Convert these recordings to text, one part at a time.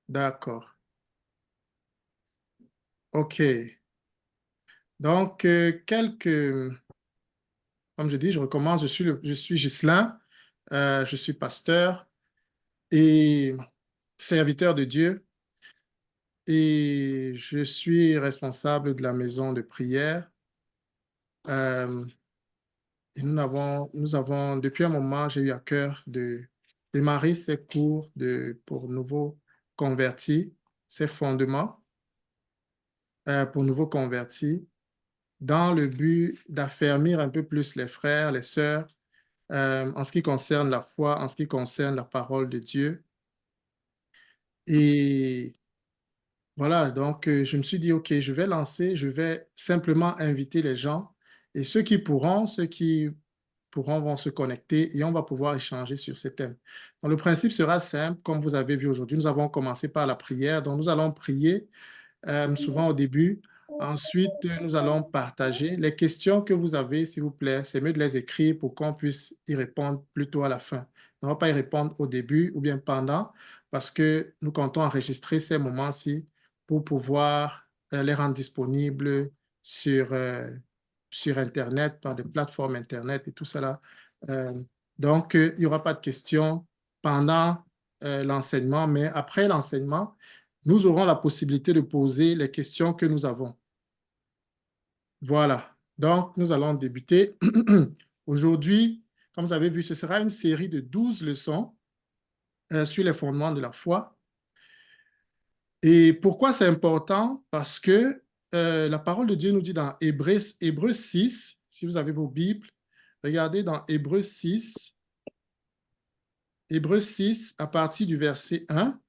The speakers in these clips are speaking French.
D'accord. OK. Donc, comme je dis, je recommence. Je suis Ghislain, je suis pasteur et serviteur de Dieu et je suis responsable de la maison de prière. Euh, et depuis un moment, j'ai eu à cœur de démarrer ces cours pour nouveaux convertis, ces fondements pour nouveaux convertis, dans le but d'affermir un peu plus les frères, les sœurs, en ce qui concerne la foi, en ce qui concerne la parole de Dieu. Et voilà, donc je me suis dit, OK, je vais simplement inviter les gens et ceux qui pourront vont se connecter et on va pouvoir échanger sur ces thèmes. Donc, le principe sera simple, comme vous avez vu aujourd'hui, nous avons commencé par la prière, donc nous allons prier souvent au début. Ensuite, nous allons partager les questions que vous avez, s'il vous plaît. C'est mieux de les écrire pour qu'on puisse y répondre plutôt à la fin. On ne va pas y répondre au début ou bien pendant, parce que nous comptons enregistrer ces moments-ci pour pouvoir les rendre disponibles sur, sur Internet, par des plateformes Internet et tout cela. Euh, donc, il n'y aura pas de questions pendant l'enseignement, mais après l'enseignement, nous aurons la possibilité de poser les questions que nous avons. Voilà. Donc, nous allons débuter. Aujourd'hui, comme vous avez vu, ce sera une série de 12 leçons sur les fondements de la foi. Et pourquoi c'est important? Parce que la parole de Dieu nous dit dans Hébreux 6, si vous avez vos Bibles, regardez dans Hébreux 6 à partir du verset 1.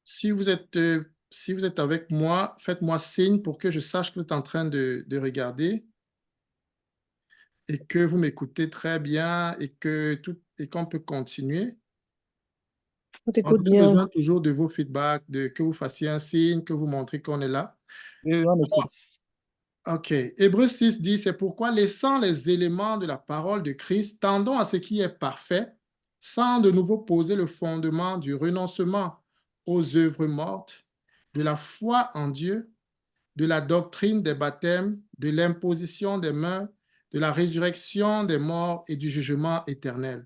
Si vous êtes avec moi, faites-moi signe pour que je sache que vous êtes en train de regarder et que vous m'écoutez très bien et qu'on peut continuer. On On t'écoute a bien. besoin toujours de vos feedbacks, que vous fassiez un signe, que vous montrez qu'on est là. Oui, on écoute. OK. Hébreux 6 dit, c'est pourquoi, laissant les éléments de la parole de Christ, tendons à ce qui est parfait, sans de nouveau poser le fondement du renoncement aux œuvres mortes, de la foi en Dieu, de la doctrine des baptêmes, de l'imposition des mains, de la résurrection des morts et du jugement éternel.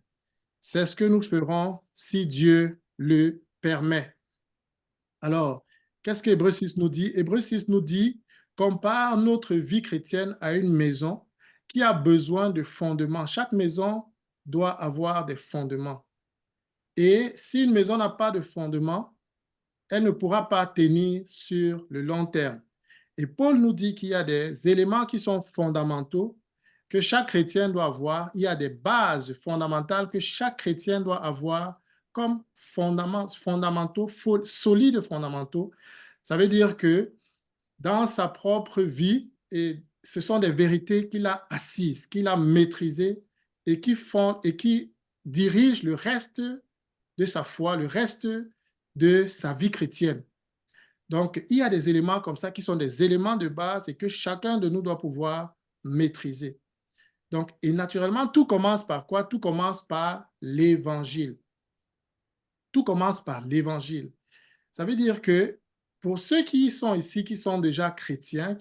C'est ce que nous ferons si Dieu le permet. Alors, qu'est-ce que Hébreux 6 nous dit? Hébreux 6 nous dit, compare notre vie chrétienne à une maison qui a besoin de fondements. Chaque maison doit avoir des fondements. Et si une maison n'a pas de fondement, elle ne pourra pas tenir sur le long terme. Et Paul nous dit qu'il y a des éléments qui sont fondamentaux que chaque chrétien doit avoir. Il y a des bases fondamentales que chaque chrétien doit avoir comme fondamentaux, solides fondamentaux. Ça veut dire que dans sa propre vie, et ce sont des vérités qu'il a assises, qu'il a maîtrisées et qui font et qui dirigent le reste de sa foi, le reste de sa vie chrétienne. Donc, il y a des éléments comme ça qui sont des éléments de base et que chacun de nous doit pouvoir maîtriser. Donc, et naturellement, tout commence par quoi? Tout commence par l'évangile. Tout commence par l'évangile. Ça veut dire que pour ceux qui sont ici, qui sont déjà chrétiens,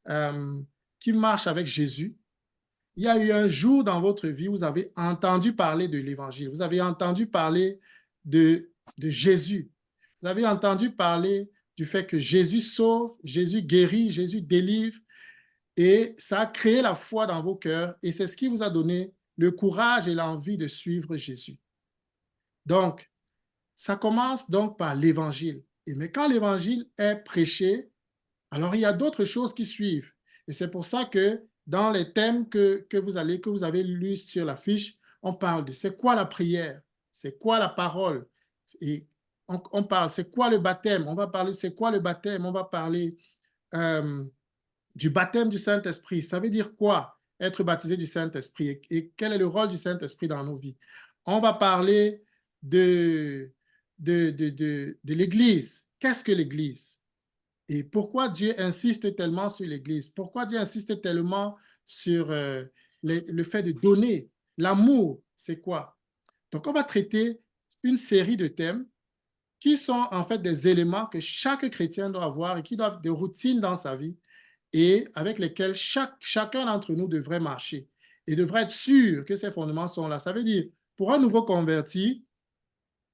euh, qui marchent avec Jésus, il y a eu un jour dans votre vie où vous avez entendu parler de l'évangile. Vous avez entendu parler de Jésus. Vous avez entendu parler du fait que Jésus sauve, Jésus guérit, Jésus délivre. Et ça a créé la foi dans vos cœurs. Et c'est ce qui vous a donné le courage et l'envie de suivre Jésus. Donc, ça commence donc par l'évangile. Mais quand l'évangile est prêché, alors il y a d'autres choses qui suivent. Et c'est pour ça que dans les thèmes que vous avez lus sur la fiche, on parle de c'est quoi la prière, c'est quoi la parole, et on parle c'est quoi le baptême, on va parler c'est quoi le baptême, on va parler euh, du baptême du Saint-Esprit. Ça veut dire quoi être baptisé du Saint-Esprit et quel est le rôle du Saint-Esprit dans nos vies. On va parler de, de l'Église. Qu'est-ce que l'Église? Et pourquoi Dieu insiste tellement sur l'Église? Pourquoi Dieu insiste tellement sur le fait de donner. L'amour, c'est quoi? Donc, on va traiter une série de thèmes qui sont en fait des éléments que chaque chrétien doit avoir et qui doivent des routines dans sa vie et avec lesquels chacun d'entre nous devrait marcher et devrait être sûr que ces fondements sont là. Ça veut dire, pour un nouveau converti,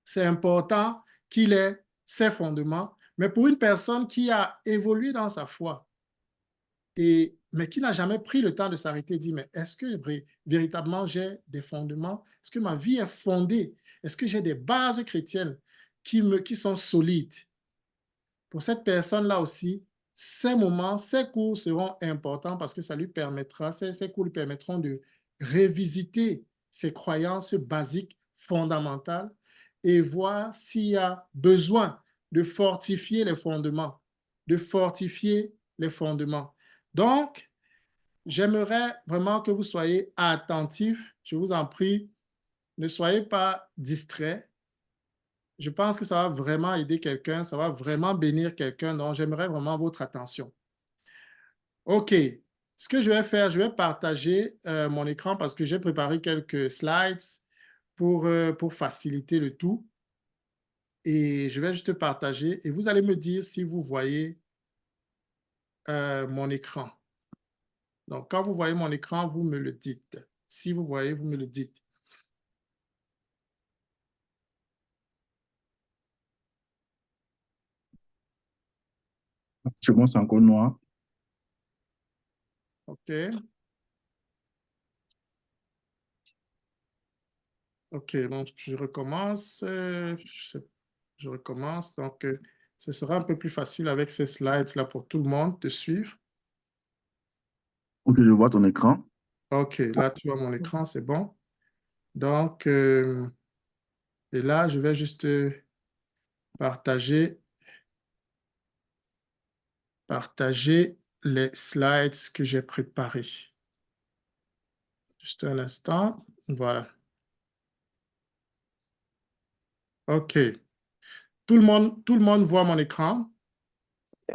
c'est important qu'il ait ses fondements, mais pour une personne qui a évolué dans sa foi, mais qui n'a jamais pris le temps de s'arrêter et dire, mais est-ce que véritablement j'ai des fondements? Est-ce que ma vie est fondée? Est-ce que j'ai des bases chrétiennes qui sont solides? Pour cette personne-là aussi, ces moments, ces cours seront importants parce que ça lui permettra, ces cours lui permettront de revisiter ses croyances basiques, fondamentales, et voir s'il y a besoin de fortifier les fondements, de fortifier les fondements. Donc, j'aimerais vraiment que vous soyez attentifs. Je vous en prie, ne soyez pas distraits. Je pense que ça va vraiment aider quelqu'un, ça va vraiment bénir quelqu'un. Donc, j'aimerais vraiment votre attention. OK. Ce que je vais faire, je vais partager mon écran parce que j'ai préparé quelques slides pour faciliter le tout. Et je vais juste partager et vous allez me dire si vous voyez mon écran. Donc, quand vous voyez mon écran, vous me le dites. Si vous voyez, vous me le dites. Je pense encore noir. OK. OK, donc je recommence. Je recommence. Donc, ce sera un peu plus facile avec ces slides-là pour tout le monde de suivre. Ok, je vois ton écran. OK, là, tu vois mon écran, c'est bon. Donc, et là, je vais juste partager, partager les slides que j'ai préparés. Juste un instant. Voilà. OK. Tout le monde voit mon écran?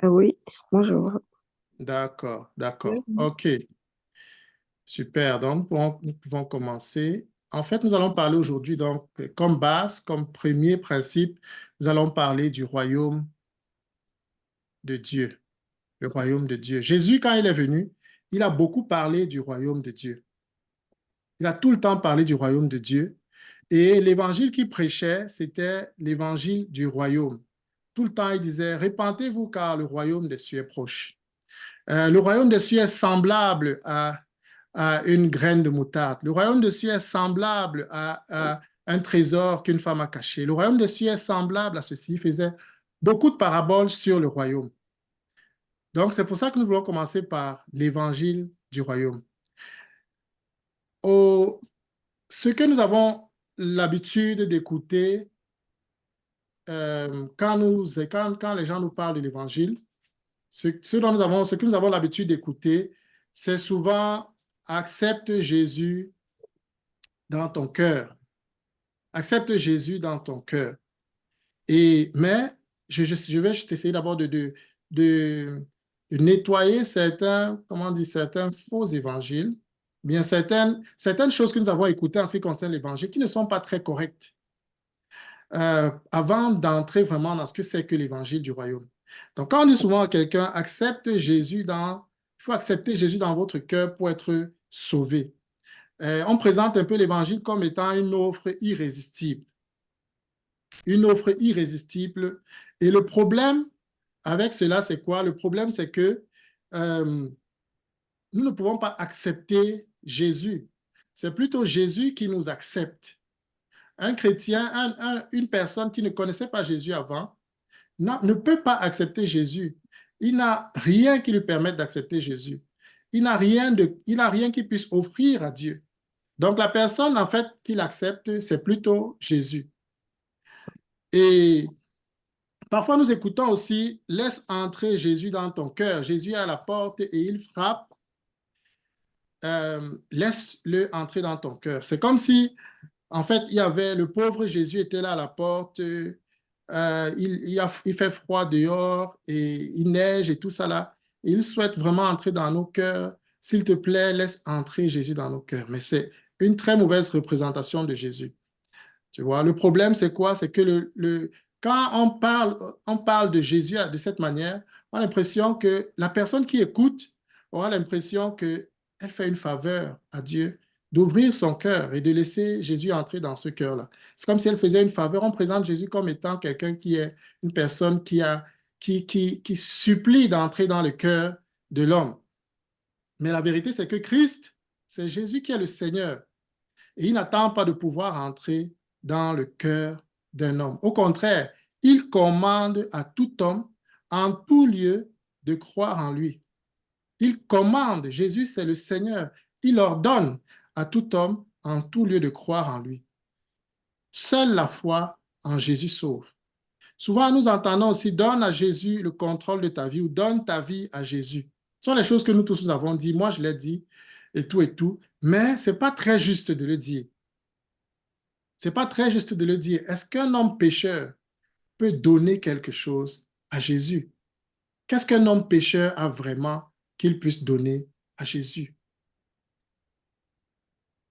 Oui, bonjour. D'accord, d'accord. Mhm. OK. Super, donc nous pouvons commencer. En fait, nous allons parler aujourd'hui, donc, comme base, comme premier principe, nous allons parler du royaume de Dieu, le royaume de Dieu. Jésus, quand il est venu, il a beaucoup parlé du royaume de Dieu. Il a tout le temps parlé du royaume de Dieu. Et l'évangile qu'il prêchait, c'était l'évangile du royaume. Tout le temps, il disait, répentez-vous car le royaume des cieux est proche. Le royaume des cieux est semblable à une graine de moutarde. Le royaume des cieux est semblable à un trésor qu'une femme a caché. Le royaume des cieux est semblable à ceci. Il faisait beaucoup de paraboles sur le royaume. Donc, c'est pour ça que nous voulons commencer par l'évangile du royaume. Ce que nous avons l'habitude d'écouter quand les gens nous parlent de l'évangile, ce que nous avons l'habitude d'écouter, c'est souvent accepte Jésus dans ton cœur. Accepte Jésus dans ton cœur. Mais je vais juste essayer d'abord de nettoyer certains, comment on dit, certains faux évangiles, bien certaines choses que nous avons écoutées en ce qui concerne l'évangile qui ne sont pas très correctes avant d'entrer vraiment dans ce que c'est que l'évangile du royaume. Donc, quand on dit souvent à quelqu'un, il faut accepter Jésus dans votre cœur pour être sauvé. On présente un peu l'évangile comme étant une offre irrésistible. Une offre irrésistible. Et le problème avec cela, c'est quoi? Le problème, c'est que nous ne pouvons pas accepter Jésus. C'est plutôt Jésus qui nous accepte. Un chrétien, une personne qui ne connaissait pas Jésus avant, ne peut pas accepter Jésus. Il n'a rien qui lui permette d'accepter Jésus. Il n'a rien qui puisse offrir à Dieu. Donc, la personne, en fait, qui l'accepte, c'est plutôt Jésus. Et parfois, nous écoutons aussi, laisse entrer Jésus dans ton cœur. Jésus est à la porte et il frappe. Laisse-le entrer dans ton cœur. C'est comme si, en fait, le pauvre Jésus était là à la porte. Il fait froid dehors et il neige et tout ça là. Et il souhaite vraiment entrer dans nos cœurs, s'il te plaît, laisse entrer Jésus dans nos cœurs. Mais c'est une très mauvaise représentation de Jésus. Tu vois, le problème, c'est quoi? C'est que quand on parle de Jésus de cette manière, on a l'impression que la personne qui écoute aura l'impression qu'elle fait une faveur à Dieu d'ouvrir son cœur et de laisser Jésus entrer dans ce cœur-là. C'est comme si elle faisait une faveur. On présente Jésus comme étant quelqu'un qui est une personne qui supplie d'entrer dans le cœur de l'homme. Mais la vérité, c'est que Christ, c'est Jésus qui est le Seigneur. Et il n'attend pas de pouvoir entrer dans le cœur d'un homme. Au contraire, il commande à tout homme, en tout lieu, de croire en lui. Il commande, Jésus c'est le Seigneur, il ordonne à tout homme, en tout lieu, de croire en lui. Seule la foi en Jésus sauve. Souvent, nous entendons aussi, donne à Jésus le contrôle de ta vie ou donne ta vie à Jésus. Ce sont les choses que nous tous nous avons dit. Moi, je l'ai dit et tout, mais ce n'est pas très juste de le dire. Ce n'est pas très juste de le dire. Est-ce qu'un homme pécheur peut donner quelque chose à Jésus? Qu'est-ce qu'un homme pécheur a vraiment qu'il puisse donner à Jésus?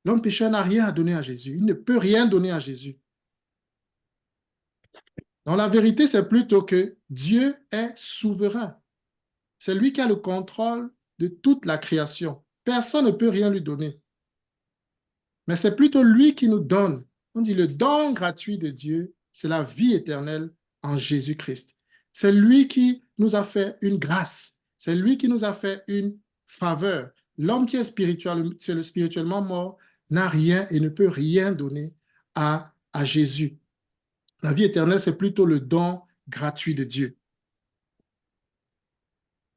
L'homme pécheur n'a rien à donner à Jésus. Il ne peut rien donner à Jésus. Donc la vérité, c'est plutôt que Dieu est souverain. C'est lui qui a le contrôle de toute la création. Personne ne peut rien lui donner. Mais c'est plutôt lui qui nous donne. On dit le don gratuit de Dieu, c'est la vie éternelle en Jésus-Christ. C'est lui qui nous a fait une grâce. C'est lui qui nous a fait une faveur. L'homme qui est spirituellement mort n'a rien et ne peut rien donner à Jésus. La vie éternelle, c'est plutôt le don gratuit de Dieu.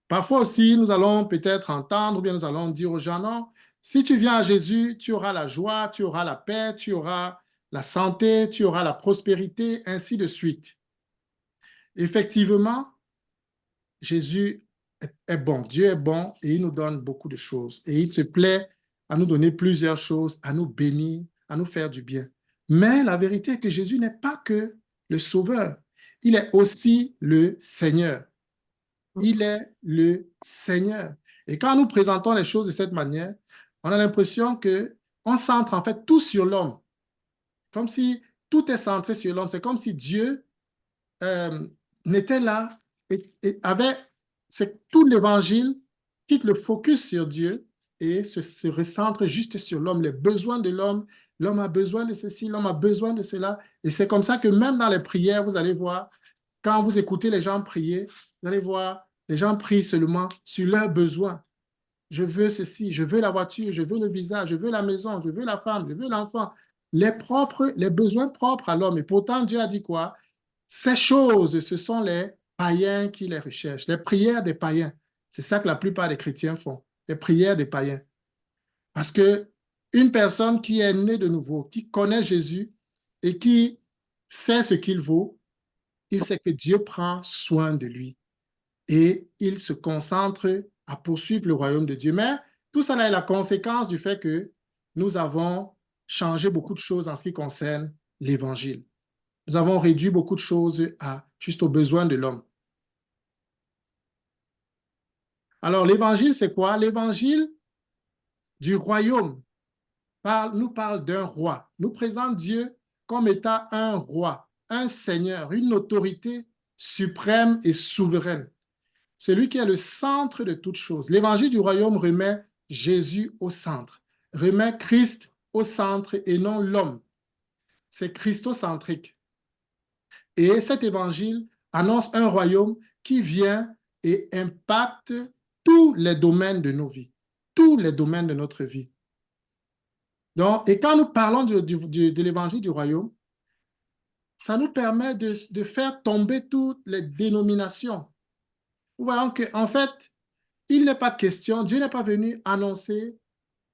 Parfois aussi, nous allons peut-être entendre ou bien nous allons dire aux gens, non, si tu viens à Jésus, tu auras la joie, tu auras la paix, tu auras la santé, tu auras la prospérité, ainsi de suite. Effectivement, Jésus est bon, Dieu est bon et il nous donne beaucoup de choses. Et il se plaît à nous donner plusieurs choses, à nous bénir, à nous faire du bien. Mais la vérité est que Jésus n'est pas que le Sauveur, il est aussi le Seigneur. Il est le Seigneur. Et quand nous présentons les choses de cette manière, on a l'impression qu'on centre en fait tout sur l'homme. Comme si tout est centré sur l'homme. C'est comme si Dieu n'était là et avait tout l'évangile quitte le focus sur Dieu et se recentre juste sur l'homme, les besoins de l'homme. L'homme a besoin de ceci, l'homme a besoin de cela. Et c'est comme ça que même dans les prières, vous allez voir, quand vous écoutez les gens prier, vous allez voir, les gens prient seulement sur leurs besoins. Je veux ceci, je veux la voiture, je veux le visa, je veux la maison, je veux la femme, je veux l'enfant. Les besoins propres à l'homme. Et pourtant, Dieu a dit quoi? Ces choses, ce sont les païens qui les recherchent, les prières des païens. C'est ça que la plupart des chrétiens font, les prières des païens. Parce que une personne qui est née de nouveau, qui connaît Jésus et qui sait ce qu'il vaut, il sait que Dieu prend soin de lui et il se concentre à poursuivre le royaume de Dieu. Mais tout cela est la conséquence du fait que nous avons changé beaucoup de choses en ce qui concerne l'Évangile. Nous avons réduit beaucoup de choses juste aux besoins de l'homme. Alors, l'Évangile, c'est quoi? L'Évangile du royaume nous parle d'un roi, nous présente Dieu comme étant un roi, un seigneur, une autorité suprême et souveraine. Celui qui est le centre de toutes choses. L'évangile du royaume remet Jésus au centre, remet Christ au centre et non l'homme. C'est christocentrique. Et cet évangile annonce un royaume qui vient et impacte tous les domaines de nos vies, tous les domaines de notre vie. Donc, et quand nous parlons de l'évangile du royaume, ça nous permet de faire tomber toutes les dénominations. Nous voyons qu'en fait, il n'est pas question, Dieu n'est pas venu annoncer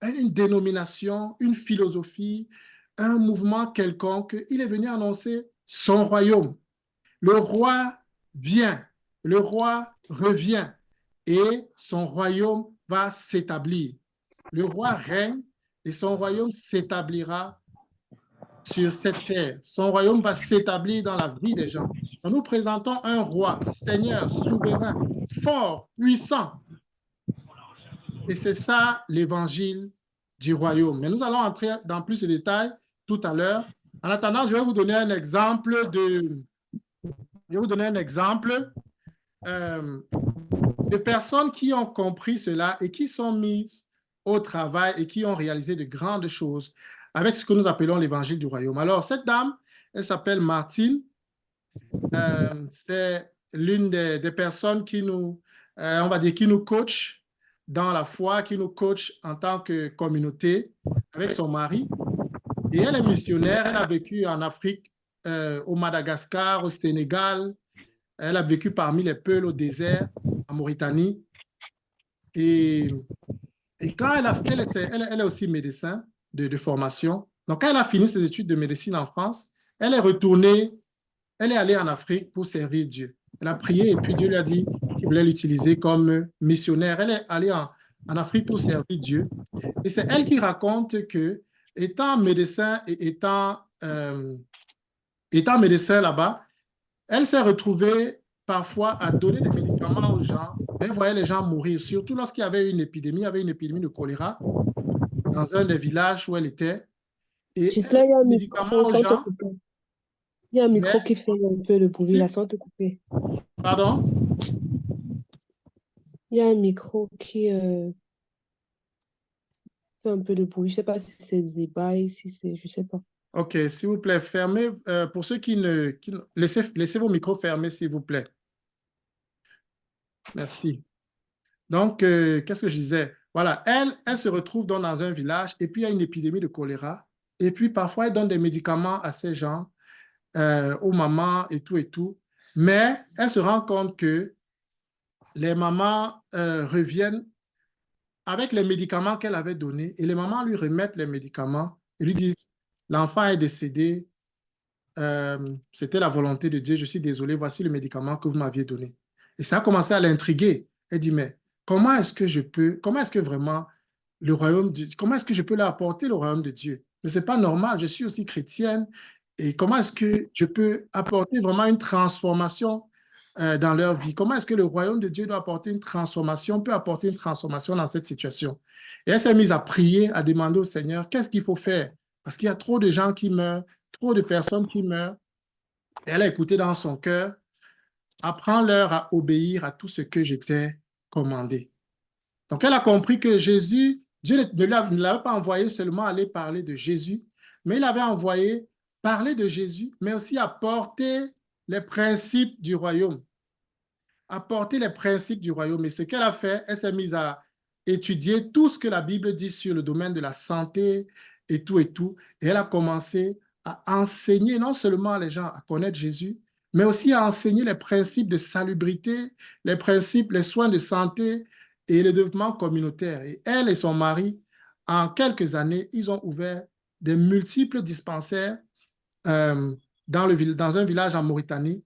une dénomination, une philosophie, un mouvement quelconque. Il est venu annoncer son royaume. Le roi vient, le roi revient et son royaume va s'établir. Le roi règne et son royaume s'établira sur cette terre. Son royaume va s'établir dans la vie des gens. Nous présentons un roi, Seigneur, souverain, fort, puissant. Et c'est ça l'évangile du royaume. Mais nous allons entrer dans plus de détails tout à l'heure. En attendant, je vais vous donner un exemple de personnes qui ont compris cela et qui sont mises au travail et qui ont réalisé de grandes choses avec ce que nous appelons l'évangile du royaume. Alors, cette dame, elle s'appelle Martine. C'est l'une des personnes qui nous, on va dire, qui nous coach dans la foi, qui nous coach en tant que communauté avec son mari. Et elle est missionnaire, elle a vécu en Afrique, au Madagascar, au Sénégal. Elle a vécu parmi les Peuls au désert, en Mauritanie. Et quand elle est aussi médecin de formation. Donc, quand elle a fini ses études de médecine en France, elle est retournée, elle est allée en Afrique pour servir Dieu. Elle a prié et puis Dieu lui a dit qu'il voulait l'utiliser comme missionnaire. Elle est allée en Afrique pour servir Dieu. Et c'est elle qui raconte que, étant médecin et étant médecin là-bas, elle s'est retrouvée parfois à donner des médicaments aux gens. Elle voyait les gens mourir, surtout lorsqu'il y avait une épidémie, il y avait une épidémie de choléra dans un des villages où elle était. Et elle Gisela, il y a donnait un des micro médicaments aux sans te gens. couper. Il y a un micro Mais, qui fait un peu de bruit là, sans te couper. pardon? Il y a un micro qui fait un peu de bruit. Je ne sais pas si c'est des bails, si c'est... Je ne sais pas. OK, s'il vous plaît, fermez. Pour ceux laissez vos micros fermés, s'il vous plaît. Merci. Donc, qu'est-ce que je disais? Voilà, elle se retrouve dans un village et puis il y a une épidémie de choléra. Et puis parfois, elle donne des médicaments à ces gens, aux mamans et tout et tout. Mais elle se rend compte que les mamans reviennent avec les médicaments qu'elle avait donnés et les mamans lui remettent les médicaments et lui disent, l'enfant est décédé, c'était la volonté de Dieu, je suis désolé, voici le médicament que vous m'aviez donné. Et ça a commencé à l'intriguer. Elle dit, mais comment est-ce que vraiment comment est-ce que je peux leur apporter le royaume de Dieu? Mais c'est pas normal, je suis aussi chrétienne. Et comment est-ce que je peux apporter vraiment une transformation dans leur vie? Comment est-ce que le royaume de Dieu doit apporter une transformation, peut apporter une transformation dans cette situation? Et elle s'est mise à prier, à demander au Seigneur, qu'est-ce qu'il faut faire? Parce qu'il y a trop de gens qui meurent, trop de personnes qui meurent. Et elle a écouté dans son cœur, apprends-leur à obéir à tout ce que je t'ai commandé. Donc, elle a compris que Jésus, Dieu ne l'avait pas envoyé seulement aller parler de Jésus, mais il avait envoyé parler de Jésus, mais aussi apporter les principes du royaume. Apporter les principes du royaume. Et ce qu'elle a fait, elle s'est mise à étudier tout ce que la Bible dit sur le domaine de la santé et tout et tout. Et elle a commencé à enseigner non seulement les gens à connaître Jésus, mais aussi à enseigner les principes de salubrité, les principes, les soins de santé et le développement communautaire. Et elle et son mari, en quelques années, ils ont ouvert des multiples dispensaires dans un village en Mauritanie.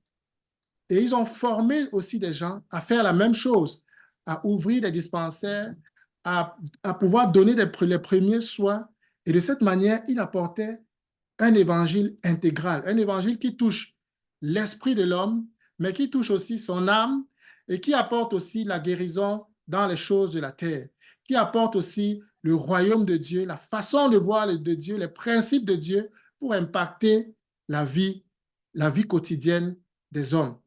Et ils ont formé aussi des gens à faire la même chose, à ouvrir des dispensaires, à pouvoir donner les premiers soins. Et de cette manière, ils apportaient un évangile intégral, un évangile qui touche l'esprit de l'homme, mais qui touche aussi son âme et qui apporte aussi la guérison dans les choses de la terre, qui apporte aussi le royaume de Dieu, la façon de voir de Dieu, les principes de Dieu pour impacter la vie quotidienne des hommes.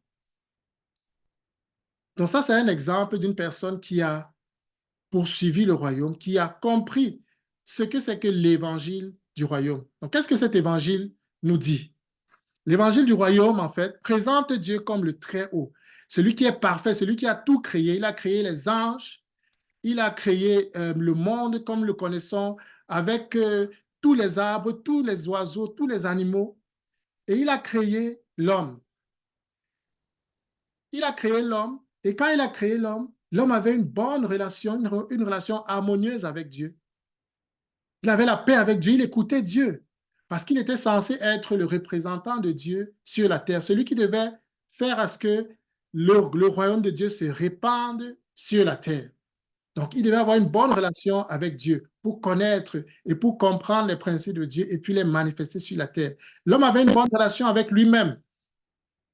Donc ça, c'est un exemple d'une personne qui a poursuivi le royaume, qui a compris ce que c'est que l'évangile du royaume. Donc, qu'est-ce que cet évangile nous dit? L'évangile du royaume, en fait, présente Dieu comme le Très-Haut, celui qui est parfait, celui qui a tout créé. Il a créé les anges, il a créé le monde comme le connaissons, avec tous les arbres, tous les oiseaux, tous les animaux, et il a créé l'homme. Il a créé l'homme, et quand il a créé l'homme, l'homme avait une bonne relation, une relation harmonieuse avec Dieu. Il avait la paix avec Dieu, il écoutait Dieu, parce qu'il était censé être le représentant de Dieu sur la terre, celui qui devait faire à ce que le royaume de Dieu se répande sur la terre. Donc, il devait avoir une bonne relation avec Dieu pour connaître et pour comprendre les principes de Dieu et puis les manifester sur la terre. L'homme avait une bonne relation avec lui-même.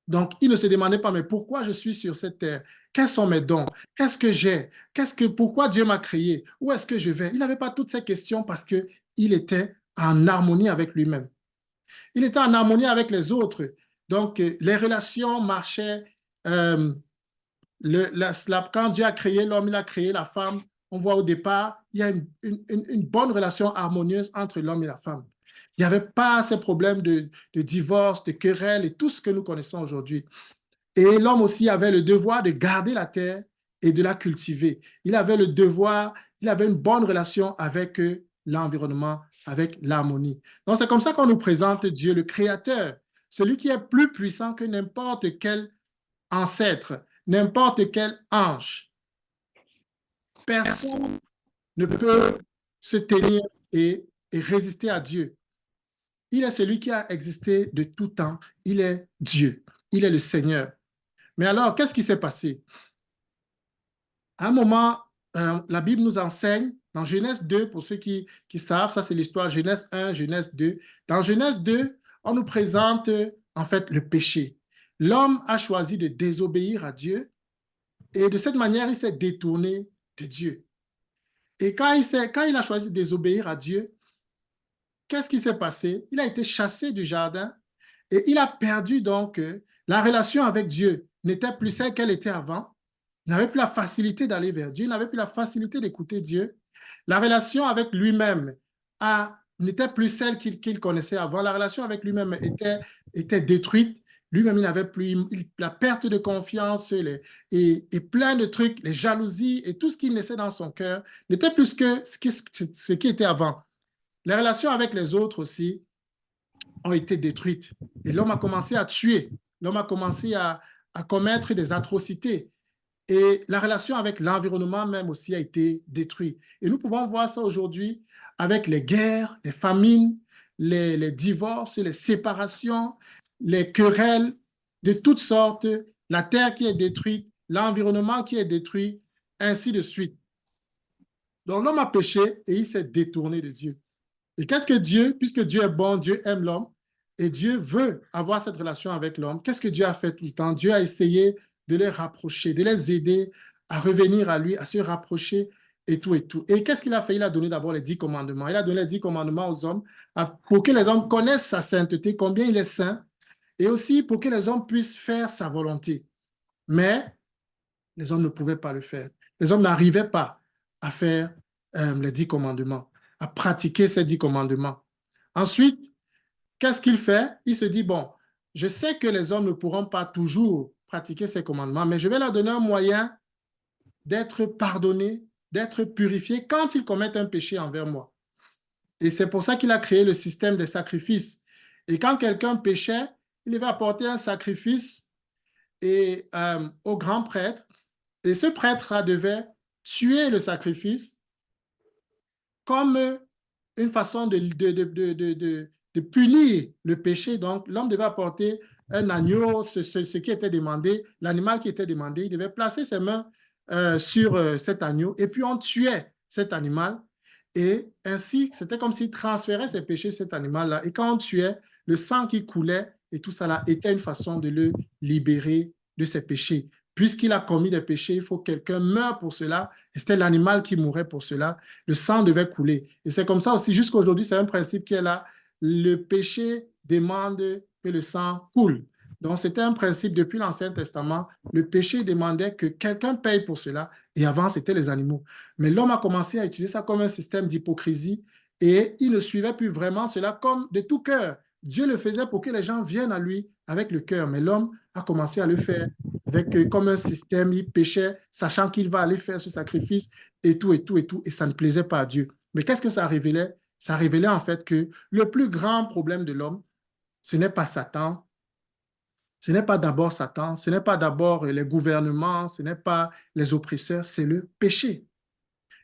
Donc, il ne se demandait pas, mais pourquoi je suis sur cette terre? Quels sont mes dons? Qu'est-ce que j'ai? Pourquoi Dieu m'a créé? Où est-ce que je vais? Il n'avait pas toutes ces questions parce qu'il était en harmonie avec lui-même. Il était en harmonie avec les autres. Donc, les relations marchaient. euh, quand Dieu a créé l'homme, il a créé la femme. On voit au départ, il y a une bonne relation harmonieuse entre l'homme et la femme. Il n'y avait pas ces problèmes de divorce, de querelles et tout ce que nous connaissons aujourd'hui. Et l'homme aussi avait le devoir de garder la terre et de la cultiver. Il avait le devoir, il avait une bonne relation avec l'environnement, avec l'harmonie. Donc c'est comme ça qu'on nous présente Dieu, le Créateur, celui qui est plus puissant que n'importe quel ancêtre, n'importe quel ange. Personne ne peut se tenir et résister à Dieu. Il est celui qui a existé de tout temps. Il est Dieu. Il est le Seigneur. Mais alors, qu'est-ce qui s'est passé? À un moment, la Bible nous enseigne, dans Genèse 2, pour ceux qui savent, ça c'est l'histoire Genèse 1, Genèse 2. Dans Genèse 2, on nous présente en fait le péché. L'homme a choisi de désobéir à Dieu et de cette manière, il s'est détourné de Dieu. Et quand il a choisi de désobéir à Dieu, qu'est-ce qui s'est passé? Il a été chassé du jardin et il a perdu donc la relation avec Dieu n'était plus celle qu'elle était avant. Il n'avait plus la facilité d'aller vers Dieu, il n'avait plus la facilité d'écouter Dieu. La relation avec lui-même n'était plus celle qu'il connaissait avant. La relation avec lui-même était détruite. Lui-même, il n'avait plus la perte de confiance et plein de trucs, les jalousies et tout ce qui naissait dans son cœur n'était plus que ce qui était avant. Les relations avec les autres aussi ont été détruites. Et l'homme a commencé à tuer. L'homme a commencé à commettre des atrocités. Et la relation avec l'environnement même aussi a été détruite. Et nous pouvons voir ça aujourd'hui avec les guerres, les famines, les divorces, les séparations, les querelles de toutes sortes, la terre qui est détruite, l'environnement qui est détruit, ainsi de suite. Donc l'homme a péché et il s'est détourné de Dieu. Et qu'est-ce que Dieu, puisque Dieu est bon, Dieu aime l'homme, et Dieu veut avoir cette relation avec l'homme, qu'est-ce que Dieu a fait tout le temps? Dieu a essayé de les rapprocher, de les aider à revenir à lui, à se rapprocher et tout et tout. Et qu'est-ce qu'il a fait? Il a donné d'abord les 10 commandements. Il a donné les 10 commandements aux hommes pour que les hommes connaissent sa sainteté, combien il est saint, et aussi pour que les hommes puissent faire sa volonté. Mais les hommes ne pouvaient pas le faire. Les hommes n'arrivaient pas à faire les 10 commandements, à pratiquer ces 10 commandements. Ensuite, qu'est-ce qu'il fait? Il se dit, bon, je sais que les hommes ne pourront pas toujours pratiquer ces commandements, mais je vais leur donner un moyen d'être pardonnés, d'être purifiés quand ils commettent un péché envers moi. Et c'est pour ça qu'il a créé le système des sacrifices. Et quand quelqu'un péchait, il devait apporter un sacrifice au grand prêtre. Et ce prêtre-là devait tuer le sacrifice comme une façon de punir le péché. Donc, l'homme devait apporter un agneau, ce qui était demandé, l'animal qui était demandé. Il devait placer ses mains sur cet agneau et puis on tuait cet animal. Et ainsi, c'était comme s'il transférait ses péchés sur cet animal-là. Et quand on tuait, le sang qui coulait et tout ça là était une façon de le libérer de ses péchés. Puisqu'il a commis des péchés, il faut que quelqu'un meure pour cela. Et c'était l'animal qui mourait pour cela. Le sang devait couler. Et c'est comme ça aussi, jusqu'à aujourd'hui, c'est un principe qui est là. Le péché demande que le sang coule. Donc, c'était un principe depuis l'Ancien Testament. Le péché demandait que quelqu'un paye pour cela. Et avant, c'était les animaux. Mais l'homme a commencé à utiliser ça comme un système d'hypocrisie et il ne suivait plus vraiment cela comme de tout cœur. Dieu le faisait pour que les gens viennent à lui avec le cœur, mais l'homme a commencé à le faire avec comme un système, il péchait, sachant qu'il va aller faire ce sacrifice et tout, et tout, et tout, et ça ne plaisait pas à Dieu. Mais qu'est-ce que ça révélait? Ça révélait en fait que le plus grand problème de l'homme, ce n'est pas Satan, ce n'est pas d'abord Satan, ce n'est pas d'abord les gouvernements, ce n'est pas les oppresseurs, c'est le péché.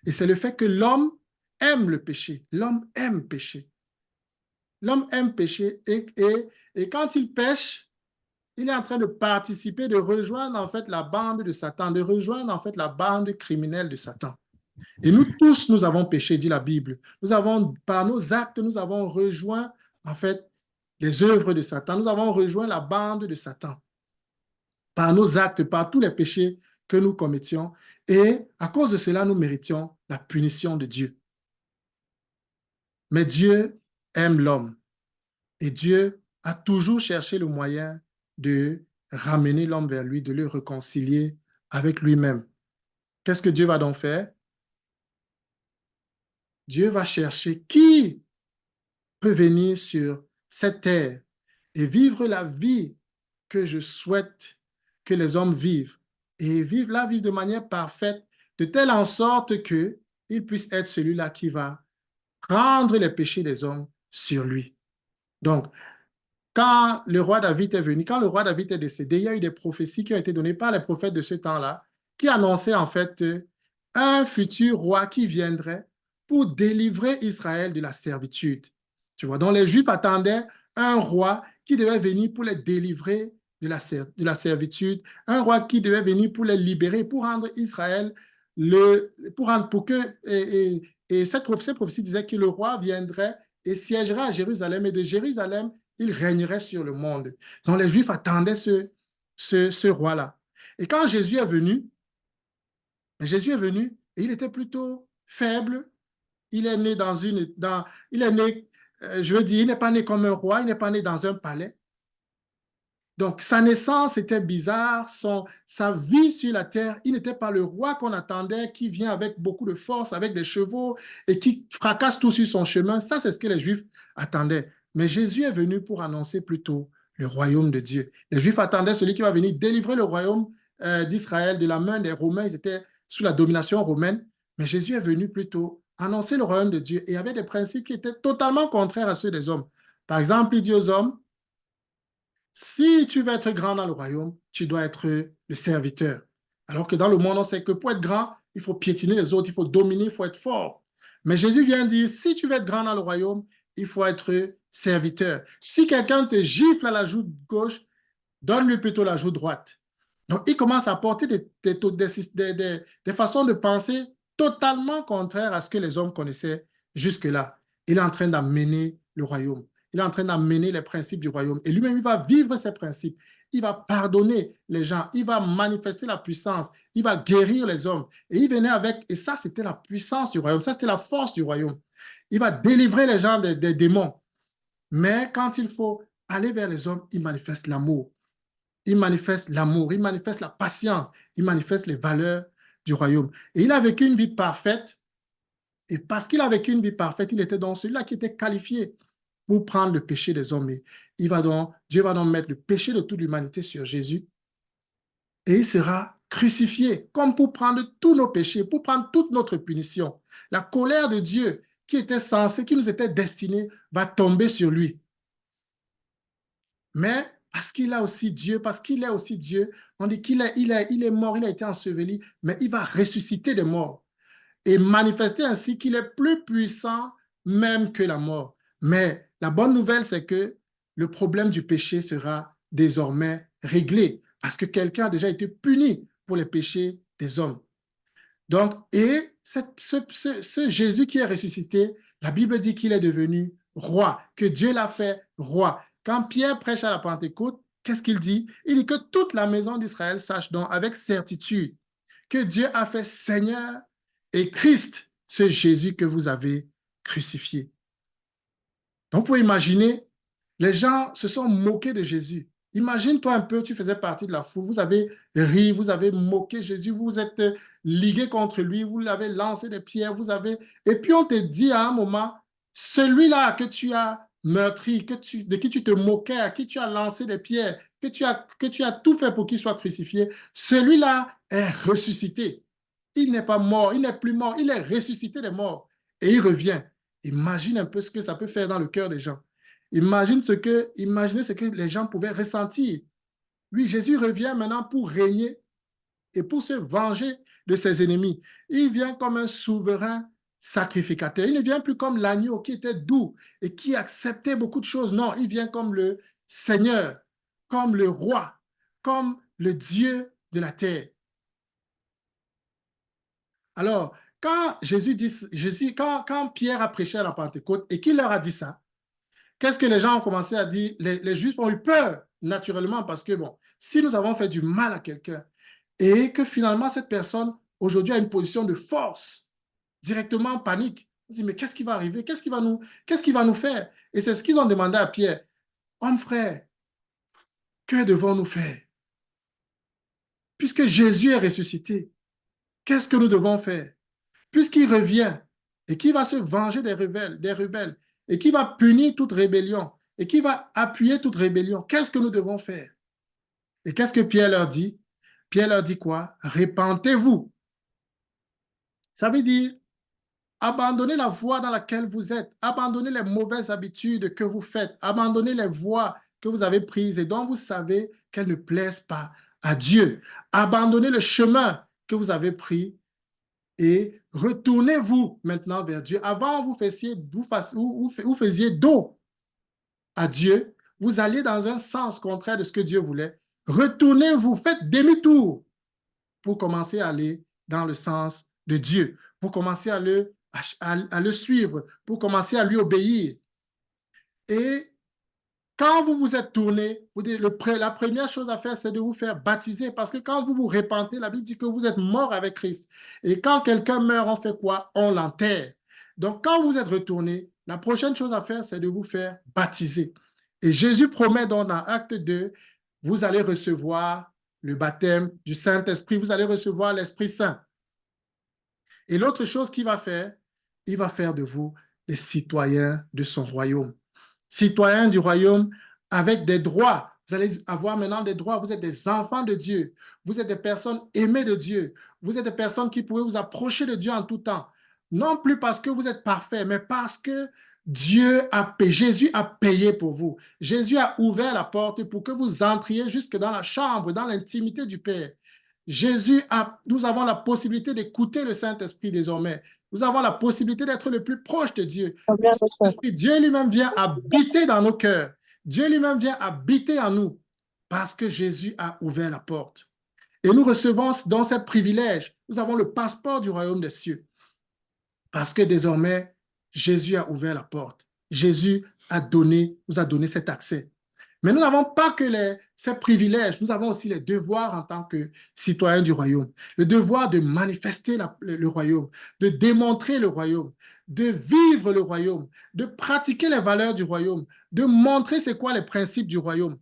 Et c'est le fait que l'homme aime le péché. L'homme aime pécher. L'homme aime pécher et quand il pêche, il est en train de participer, de rejoindre en fait la bande de Satan, de rejoindre en fait la bande criminelle de Satan. Et nous tous, nous avons péché, dit la Bible. Nous avons, par nos actes, nous avons rejoint en fait les œuvres de Satan. Nous avons rejoint la bande de Satan. par nos actes, par tous les péchés que nous commettions. Et à cause de cela, nous méritions la punition de Dieu. Mais Dieu aime l'homme. Et Dieu a toujours cherché le moyen de ramener l'homme vers lui, de le réconcilier avec lui-même. Qu'est-ce que Dieu va donc faire? Dieu va chercher qui peut venir sur cette terre et vivre la vie que je souhaite que les hommes vivent et vivre de manière parfaite, de telle en sorte qu'il puisse être celui-là qui va prendre les péchés des hommes sur lui. Donc, quand le roi David est venu, quand le roi David est décédé, il y a eu des prophéties qui ont été données par les prophètes de ce temps-là, qui annonçaient en fait un futur roi qui viendrait pour délivrer Israël de la servitude. Tu vois, donc les Juifs attendaient un roi qui devait venir pour les délivrer de la servitude, un roi qui devait venir pour les libérer, pour rendre Israël pour que cette prophétie disait que le roi viendrait et siégera à Jérusalem, et de Jérusalem il régnerait sur le monde. Donc les Juifs attendaient ce roi-là. Et quand Jésus est venu et il était plutôt faible. Il est né je veux dire, il n'est pas né comme un roi, il n'est pas né dans un palais. Donc, sa naissance était bizarre, sa vie sur la terre, il n'était pas le roi qu'on attendait, qui vient avec beaucoup de force, avec des chevaux et qui fracasse tout sur son chemin. Ça, c'est ce que les Juifs attendaient. Mais Jésus est venu pour annoncer plutôt le royaume de Dieu. Les Juifs attendaient celui qui va venir délivrer le royaume d'Israël de la main des Romains. Ils étaient sous la domination romaine. Mais Jésus est venu plutôt annoncer le royaume de Dieu et avait des principes qui étaient totalement contraires à ceux des hommes. Par exemple, il dit aux hommes, si tu veux être grand dans le royaume, tu dois être le serviteur. Alors que dans le monde, on sait que pour être grand, il faut piétiner les autres, il faut dominer, il faut être fort. Mais Jésus vient dire, si tu veux être grand dans le royaume, il faut être serviteur. Si quelqu'un te gifle à la joue gauche, donne-lui plutôt la joue droite. Donc, il commence à apporter des façons de penser totalement contraires à ce que les hommes connaissaient jusque-là. Il est en train d'amener le royaume. Il est en train d'amener les principes du royaume. Et lui-même, il va vivre ces principes. Il va pardonner les gens. Il va manifester la puissance. Il va guérir les hommes. Et il venait avec, et ça, c'était la puissance du royaume. Ça, c'était la force du royaume. Il va délivrer les gens des démons. Mais quand il faut aller vers les hommes, il manifeste l'amour. Il manifeste l'amour, il manifeste la patience, il manifeste les valeurs du royaume. Et il a vécu une vie parfaite. Et parce qu'il a vécu une vie parfaite, il était donc celui-là qui était qualifié pour prendre le péché des hommes. Et Dieu va donc mettre le péché de toute l'humanité sur Jésus. Et il sera crucifié, comme pour prendre tous nos péchés, pour prendre toute notre punition. La colère de Dieu qui nous était destinée, va tomber sur lui. Mais parce qu'il a aussi Dieu, parce qu'il est aussi Dieu, on dit qu'il est mort, il a été enseveli, mais il va ressusciter des morts et manifester ainsi qu'il est plus puissant même que la mort. Mais la bonne nouvelle, c'est que le problème du péché sera désormais réglé parce que quelqu'un a déjà été puni pour les péchés des hommes. Donc, et ce Jésus qui est ressuscité, la Bible dit qu'il est devenu roi, que Dieu l'a fait roi. Quand Pierre prêche à la Pentecôte, qu'est-ce qu'il dit? Il dit que toute la maison d'Israël sache donc avec certitude que Dieu a fait Seigneur et Christ, ce Jésus que vous avez crucifié. Donc, pour imaginer, les gens se sont moqués de Jésus. Imagine-toi un peu, tu faisais partie de la foule, vous avez ri, vous avez moqué Jésus, vous vous êtes ligué contre lui, vous l'avez lancé des pierres, et puis on te dit à un moment, celui-là que tu as meurtri, de qui tu te moquais, à qui tu as lancé des pierres, que tu as tout fait pour qu'il soit crucifié, celui-là est ressuscité. Il n'est pas mort, il n'est plus mort, il est ressuscité des morts et il revient. Imagine un peu ce que ça peut faire dans le cœur des gens. Imaginez ce que les gens pouvaient ressentir. Oui, Jésus revient maintenant pour régner et pour se venger de ses ennemis. Il vient comme un souverain sacrificateur. Il ne vient plus comme l'agneau qui était doux et qui acceptait beaucoup de choses. Non, il vient comme le Seigneur, comme le roi, comme le Dieu de la terre. Alors, quand quand Pierre a prêché à la Pentecôte et qu'il leur a dit ça, qu'est-ce que les gens ont commencé à dire? Les Juifs ont eu peur, naturellement, parce que, bon, si nous avons fait du mal à quelqu'un et que finalement cette personne aujourd'hui a une position de force, directement en panique, on se dit, mais qu'est-ce qui va arriver? Qu'est-ce qui va nous faire? Et c'est ce qu'ils ont demandé à Pierre. Homme frère, que devons-nous faire? Puisque Jésus est ressuscité, qu'est-ce que nous devons faire? Puisqu'il revient et qu'il va se venger des rebelles et qu'il va punir toute rébellion et qu'il va appuyer toute rébellion, qu'est-ce que nous devons faire? Et qu'est-ce que Pierre leur dit? Pierre leur dit quoi? Repentez-vous. Ça veut dire abandonnez la voie dans laquelle vous êtes, abandonnez les mauvaises habitudes que vous faites, abandonnez les voies que vous avez prises et dont vous savez qu'elles ne plaisent pas à Dieu. Abandonnez le chemin que vous avez pris et retournez-vous maintenant vers Dieu. Avant, vous faisiez dos à Dieu, vous alliez dans un sens contraire de ce que Dieu voulait. Retournez-vous, faites demi-tour pour commencer à aller dans le sens de Dieu, pour commencer à le suivre, pour commencer à lui obéir. Et quand vous vous êtes tourné, la première chose à faire, c'est de vous faire baptiser. Parce que quand vous vous repentez, la Bible dit que vous êtes mort avec Christ. Et quand quelqu'un meurt, on fait quoi? On l'enterre. Donc, quand vous êtes retourné, la prochaine chose à faire, c'est de vous faire baptiser. Et Jésus promet donc dans Acte 2, vous allez recevoir le baptême du Saint-Esprit, vous allez recevoir l'Esprit Saint. Et l'autre chose qu'il va faire, il va faire de vous les citoyens de son royaume. Citoyens du royaume avec des droits. Vous allez avoir maintenant des droits. Vous êtes des enfants de Dieu. Vous êtes des personnes aimées de Dieu. Vous êtes des personnes qui pourraient vous approcher de Dieu en tout temps. Non plus parce que vous êtes parfaits, mais parce que Jésus a payé pour vous. Jésus a ouvert la porte pour que vous entriez jusque dans la chambre, dans l'intimité du Père. Nous avons la possibilité d'écouter le Saint-Esprit désormais. Nous avons la possibilité d'être le plus proche de Dieu. Dieu lui-même vient habiter dans nos cœurs. Dieu lui-même vient habiter en nous parce que Jésus a ouvert la porte. Et nous recevons dans ces privilèges, nous avons le passeport du royaume des cieux. Parce que désormais, Jésus a ouvert la porte. Jésus nous a donné cet accès. Mais nous n'avons pas que ces privilèges, nous avons aussi les devoirs en tant que citoyens du royaume. Le devoir de manifester le royaume, de démontrer le royaume, de vivre le royaume, de pratiquer les valeurs du royaume, de montrer c'est quoi les principes du royaume.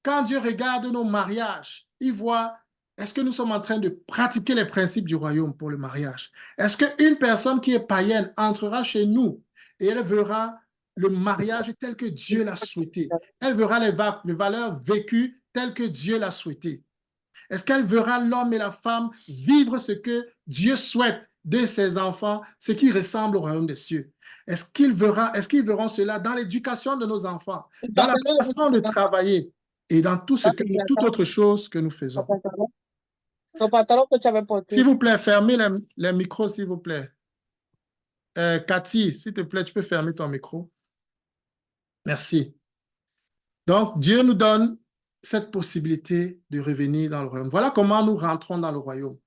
Quand Dieu regarde nos mariages, il voit, est-ce que nous sommes en train de pratiquer les principes du royaume pour le mariage? Est-ce qu'une personne qui est païenne entrera chez nous et elle verra le mariage tel que Dieu l'a souhaité? Elle verra les valeurs vécues telles que Dieu l'a souhaité. Est-ce qu'elle verra l'homme et la femme vivre ce que Dieu souhaite de ses enfants, ce qui ressemble au royaume des cieux? Est-ce qu'ils verront cela dans l'éducation de nos enfants, dans la façon de travailler et dans toute autre chose que nous faisons? Le pantalon que tu avais porté. S'il vous plaît, fermez les micros, s'il vous plaît. Cathy, s'il te plaît, tu peux fermer ton micro. Merci. Donc, Dieu nous donne cette possibilité de revenir dans le royaume. Voilà comment nous rentrons dans le royaume.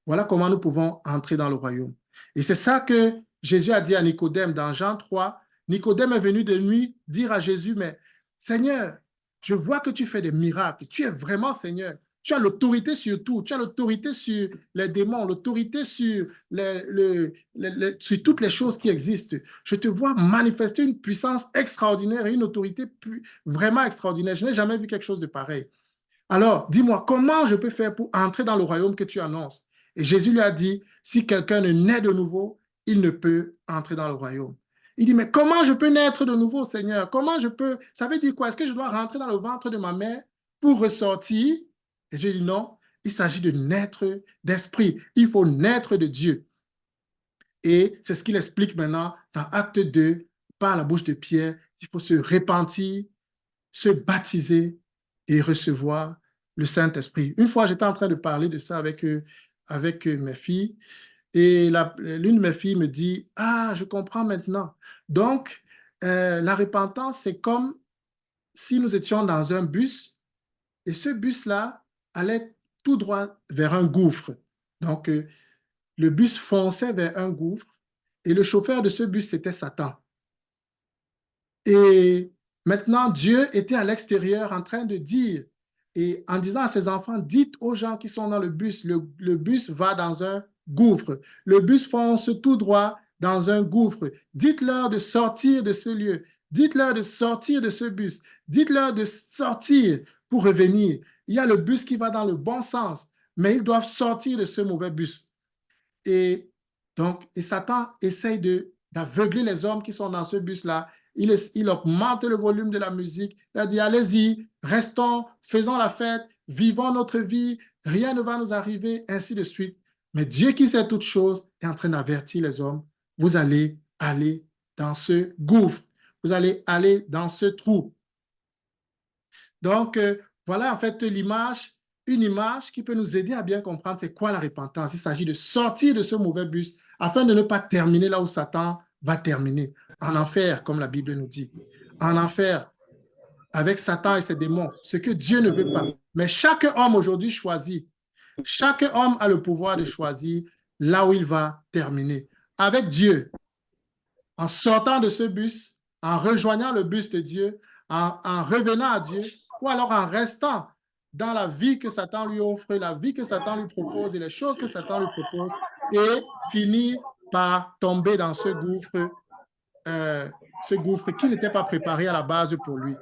Voilà comment nous pouvons entrer dans le royaume. Et c'est ça que Jésus a dit à Nicodème dans Jean 3. Nicodème est venu de nuit dire à Jésus, mais Seigneur, je vois que tu fais des miracles. Tu es vraiment Seigneur. Tu as l'autorité sur tout. Tu as l'autorité sur les démons, l'autorité sur toutes les choses qui existent. Je te vois manifester une puissance extraordinaire et une autorité vraiment extraordinaire. Je n'ai jamais vu quelque chose de pareil. Alors, dis-moi, comment je peux faire pour entrer dans le royaume que tu annonces? Et Jésus lui a dit, si quelqu'un ne naît de nouveau, il ne peut entrer dans le royaume. Il dit, mais comment je peux naître de nouveau, Seigneur? Comment je peux... Ça veut dire quoi? Est-ce que je dois rentrer dans le ventre de ma mère pour ressortir? Et je dis non, il s'agit de naître d'esprit. Il faut naître de Dieu. Et c'est ce qu'il explique maintenant dans Acte 2, par la bouche de Pierre. Il faut se repentir, se baptiser et recevoir le Saint-Esprit. Une fois, j'étais en train de parler de ça avec mes filles et l'une de mes filles me dit, « Ah, je comprends maintenant. » Donc, la repentance, c'est comme si nous étions dans un bus et ce bus-là allait tout droit vers un gouffre. Donc, le bus fonçait vers un gouffre et le chauffeur de ce bus, c'était Satan. Et maintenant, Dieu était à l'extérieur en train de dire, et en disant à ses enfants, dites aux gens qui sont dans le bus va dans un gouffre. Le bus fonce tout droit dans un gouffre. Dites-leur de sortir de ce lieu. Dites-leur de sortir de ce bus. Dites-leur de sortir pour revenir. Il y a le bus qui va dans le bon sens, mais ils doivent sortir de ce mauvais bus. Et donc, et Satan essaye d'aveugler les hommes qui sont dans ce bus-là. Il augmente le volume de la musique. Il a dit, allez-y, restons, faisons la fête, vivons notre vie, rien ne va nous arriver, ainsi de suite. Mais Dieu qui sait toutes choses est en train d'avertir les hommes. Vous allez aller dans ce gouffre. Vous allez aller dans ce trou. Donc, voilà en fait l'image, une image qui peut nous aider à bien comprendre c'est quoi la repentance. Il s'agit de sortir de ce mauvais bus afin de ne pas terminer là où Satan va terminer, en enfer, comme la Bible nous dit. En enfer, avec Satan et ses démons, ce que Dieu ne veut pas. Mais chaque homme aujourd'hui choisit. Chaque homme a le pouvoir de choisir là où il va terminer. Avec Dieu, en sortant de ce bus, en rejoignant le bus de Dieu, en revenant à Dieu, ou alors en restant dans la vie que Satan lui offre, la vie que Satan lui propose et les choses que Satan lui propose, et finir par tomber dans ce gouffre qui n'était pas préparé à la base pour lui.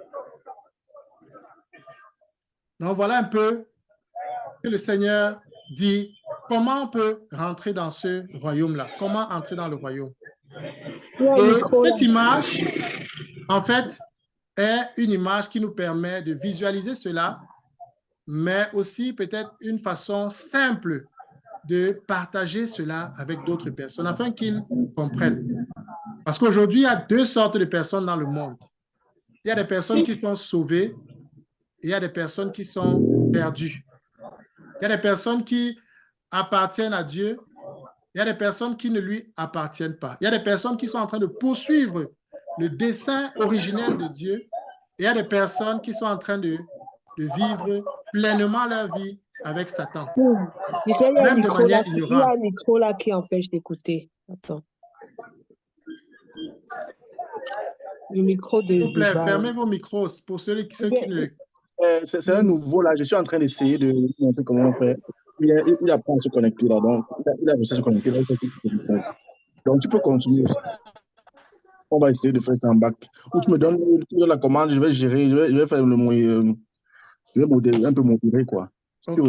Donc voilà un peu que le Seigneur dit comment on peut rentrer dans ce royaume-là, comment entrer dans le royaume. Et cette image, en fait, est une image qui nous permet de visualiser cela, mais aussi peut-être une façon simple de partager cela avec d'autres personnes afin qu'ils comprennent. Parce qu'aujourd'hui, il y a deux sortes de personnes dans le monde. Il y a des personnes qui sont sauvées et il y a des personnes qui sont perdues. Il y a des personnes qui appartiennent à Dieu. Il y a des personnes qui ne lui appartiennent pas. Il y a des personnes qui sont en train de poursuivre le dessein originel de Dieu. Et il y a des personnes qui sont en train de vivre pleinement leur vie avec Satan. Même de manière ignorante. Il y a un micro là qui empêche d'écouter. Attends. Le micro de... S'il vous plaît, fermez vos micros pour ceux qui ne... C'est un nouveau là. Je suis en train d'essayer de montrer comment on fait. Il apprend à se connecter là. Donc, il a réussi à se connecter là. Donc, tu peux continuer. On va essayer de faire ça en bac. Ou tu me donnes la commande, je vais gérer, je vais faire je vais modérer, un peu modérer quoi. Ok,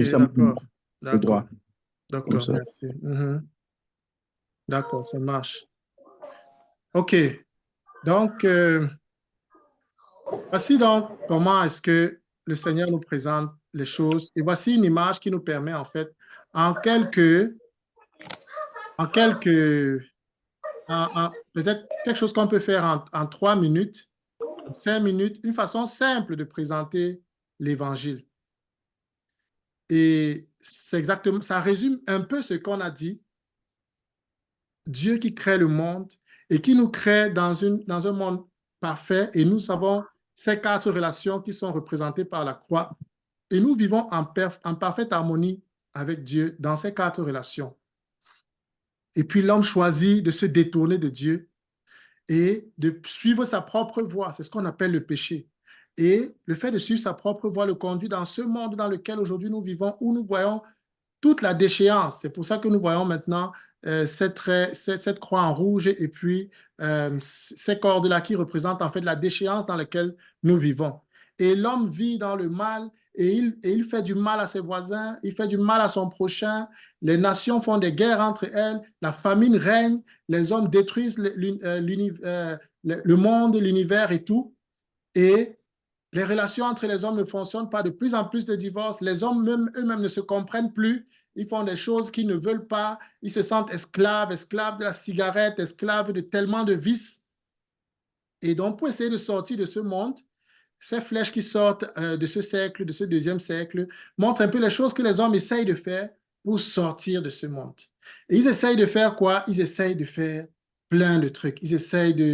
d'accord. D'accord, merci. D'accord, ça marche. Ok, donc, voici donc comment est-ce que le Seigneur nous présente les choses. Et voici une image qui nous permet en fait, peut-être quelque chose qu'on peut faire en 3 minutes, 5 minutes, une façon simple de présenter l'Évangile. Et c'est exactement, ça résume un peu ce qu'on a dit. Dieu qui crée le monde et qui nous crée dans un monde parfait, et nous avons ces 4 relations qui sont représentées par la croix, et nous vivons en parfaite harmonie avec Dieu dans ces 4 relations. Et puis l'homme choisit de se détourner de Dieu et de suivre sa propre voie. C'est ce qu'on appelle le péché. Et le fait de suivre sa propre voie le conduit dans ce monde dans lequel aujourd'hui nous vivons, où nous voyons toute la déchéance. C'est pour ça que nous voyons maintenant cette croix en rouge et puis ces cordes-là qui représentent en fait la déchéance dans laquelle nous vivons. Et l'homme vit dans le mal et il fait du mal à ses voisins, il fait du mal à son prochain. Les nations font des guerres entre elles, la famine règne, les hommes détruisent le monde, l'univers et tout. Et les relations entre les hommes ne fonctionnent pas, de plus en plus de divorces. Les hommes eux-mêmes ne se comprennent plus. Ils font des choses qu'ils ne veulent pas. Ils se sentent esclaves de la cigarette, esclaves de tellement de vices. Et donc, pour essayer de sortir de ce monde, ces flèches qui sortent de ce siècle, de ce 2e siècle, montrent un peu les choses que les hommes essayent de faire pour sortir de ce monde. Et ils essayent de faire quoi? Ils essayent de faire plein de trucs. Ils essayent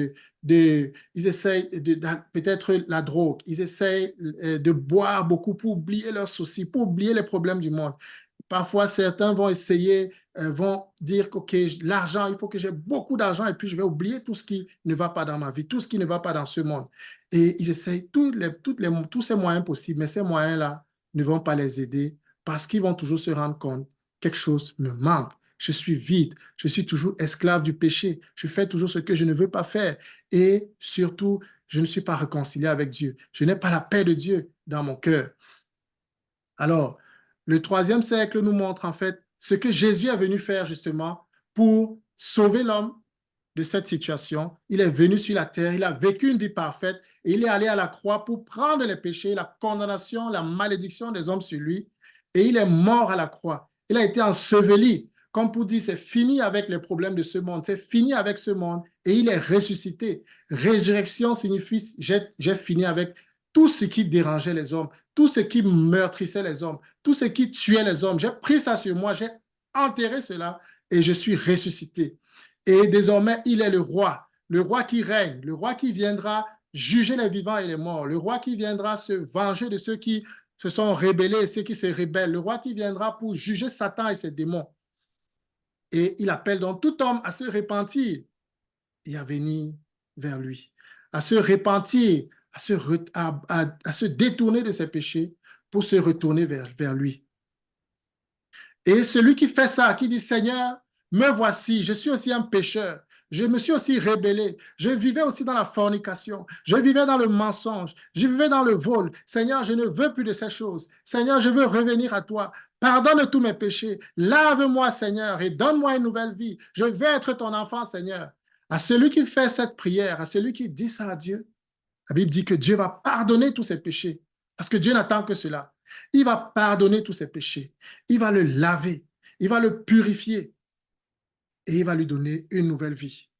peut-être la drogue. Ils essayent de boire beaucoup pour oublier leurs soucis, pour oublier les problèmes du monde. Parfois, certains vont essayer, vont dire que l'argent, il faut que j'ai beaucoup d'argent et puis je vais oublier tout ce qui ne va pas dans ma vie, tout ce qui ne va pas dans ce monde. Et ils essayent tous ces moyens possibles, mais ces moyens-là ne vont pas les aider parce qu'ils vont toujours se rendre compte quelque chose me manque. Je suis vide, je suis toujours esclave du péché, je fais toujours ce que je ne veux pas faire et surtout, je ne suis pas réconcilié avec Dieu. Je n'ai pas la paix de Dieu dans mon cœur. Alors, le troisième siècle nous montre en fait ce que Jésus est venu faire justement pour sauver l'homme de cette situation. Il est venu sur la terre, il a vécu une vie parfaite et il est allé à la croix pour prendre les péchés, la condamnation, la malédiction des hommes sur lui et il est mort à la croix. Il a été enseveli, comme pour dire c'est fini avec les problèmes de ce monde, c'est fini avec ce monde et il est ressuscité. Résurrection signifie j'ai fini avec tout ce qui dérangeait les hommes, tout ce qui meurtrissait les hommes, tout ce qui tuait les hommes. J'ai pris ça sur moi, j'ai enterré cela et je suis ressuscité. Et désormais, il est le roi qui règne, le roi qui viendra juger les vivants et les morts, le roi qui viendra se venger de ceux qui se sont rebellés et ceux qui se rebellent, le roi qui viendra pour juger Satan et ses démons. Et il appelle donc tout homme à se repentir et à venir vers lui, à se repentir, à se détourner de ses péchés pour se retourner vers lui. Et celui qui fait ça, qui dit, Seigneur, me voici, je suis aussi un pécheur, je me suis aussi rebellé, je vivais aussi dans la fornication, je vivais dans le mensonge, je vivais dans le vol. Seigneur, je ne veux plus de ces choses. Seigneur, je veux revenir à toi. Pardonne tous mes péchés. Lave-moi, Seigneur, et donne-moi une nouvelle vie. Je veux être ton enfant, Seigneur. À celui qui fait cette prière, à celui qui dit ça à Dieu, la Bible dit que Dieu va pardonner tous ses péchés, parce que Dieu n'attend que cela. Il va pardonner tous ses péchés. Il va le laver. Il va le purifier. Et il va lui donner une nouvelle vie.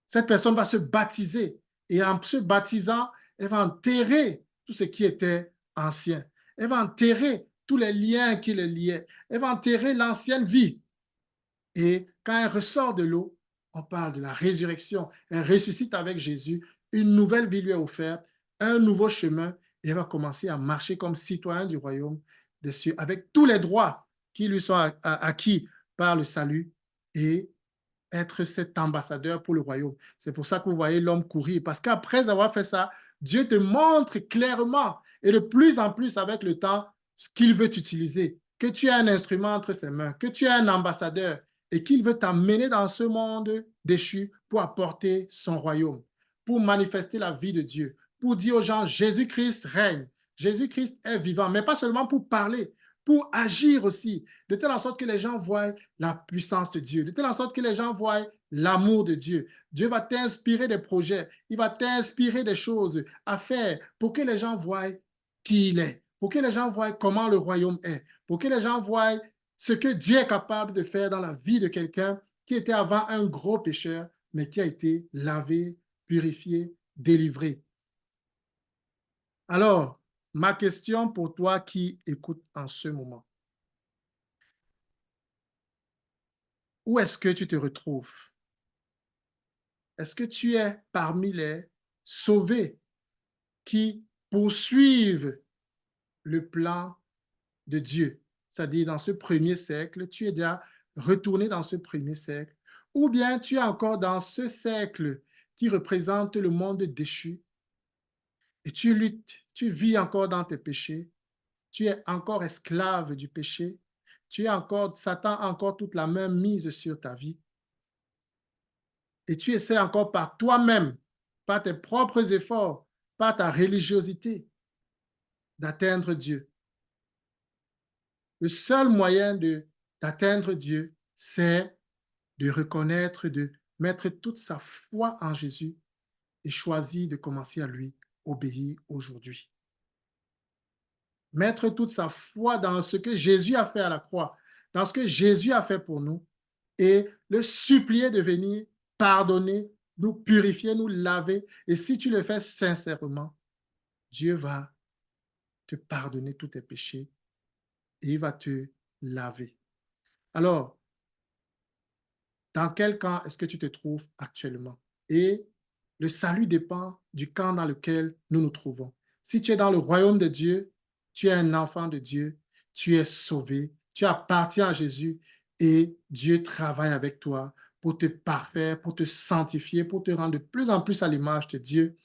Cette personne va se baptiser. Et en se baptisant, elle va enterrer tout ce qui était ancien. Elle va enterrer tous les liens qui le liaient. Elle va enterrer l'ancienne vie. Et quand elle ressort de l'eau, on parle de la résurrection. Elle ressuscite avec Jésus. Une nouvelle vie lui est offerte, un nouveau chemin. Et elle va commencer à marcher comme citoyen du royaume des cieux, avec tous les droits qui lui sont acquis par le salut et être cet ambassadeur pour le royaume. C'est pour ça que vous voyez l'homme courir, parce qu'après avoir fait ça, Dieu te montre clairement et de plus en plus avec le temps ce qu'il veut utiliser, que tu es un instrument entre ses mains, que tu es un ambassadeur et qu'il veut t'amener dans ce monde déchu pour apporter son royaume, pour manifester la vie de Dieu, pour dire aux gens, Jésus-Christ règne, Jésus-Christ est vivant, mais pas seulement pour parler, pour agir aussi, de telle sorte que les gens voient la puissance de Dieu, de telle sorte que les gens voient l'amour de Dieu. Dieu va t'inspirer des projets, il va t'inspirer des choses à faire pour que les gens voient qui il est, pour que les gens voient comment le royaume est, pour que les gens voient ce que Dieu est capable de faire dans la vie de quelqu'un qui était avant un gros pécheur, mais qui a été lavé, purifié, délivré. Alors, ma question pour toi qui écoutes en ce moment, où est-ce que tu te retrouves? Est-ce que tu es parmi les sauvés qui poursuivent le plan de Dieu? C'est-à-dire dans ce premier siècle, tu es déjà retourné dans ce premier siècle, ou bien tu es encore dans ce siècle qui représente le monde déchu et tu luttes, tu vis encore dans tes péchés, tu es encore esclave du péché, Satan a encore toute la main mise sur ta vie. Et tu essaies encore par toi-même, par tes propres efforts, par ta religiosité, d'atteindre Dieu. Le seul moyen d'atteindre Dieu, c'est de reconnaître, de mettre toute sa foi en Jésus et choisir de commencer à lui obéir aujourd'hui. Mettre toute sa foi dans ce que Jésus a fait à la croix, dans ce que Jésus a fait pour nous et le supplier de venir pardonner, nous purifier, nous laver. Et si tu le fais sincèrement, Dieu va te pardonner tous tes péchés et il va te laver. Alors, dans quel camp est-ce que tu te trouves actuellement? Et le salut dépend du camp dans lequel nous nous trouvons. Si tu es dans le royaume de Dieu, tu es un enfant de Dieu, tu es sauvé, tu appartiens à Jésus et Dieu travaille avec toi pour te parfaire, pour te sanctifier, pour te rendre de plus en plus à l'image de Dieu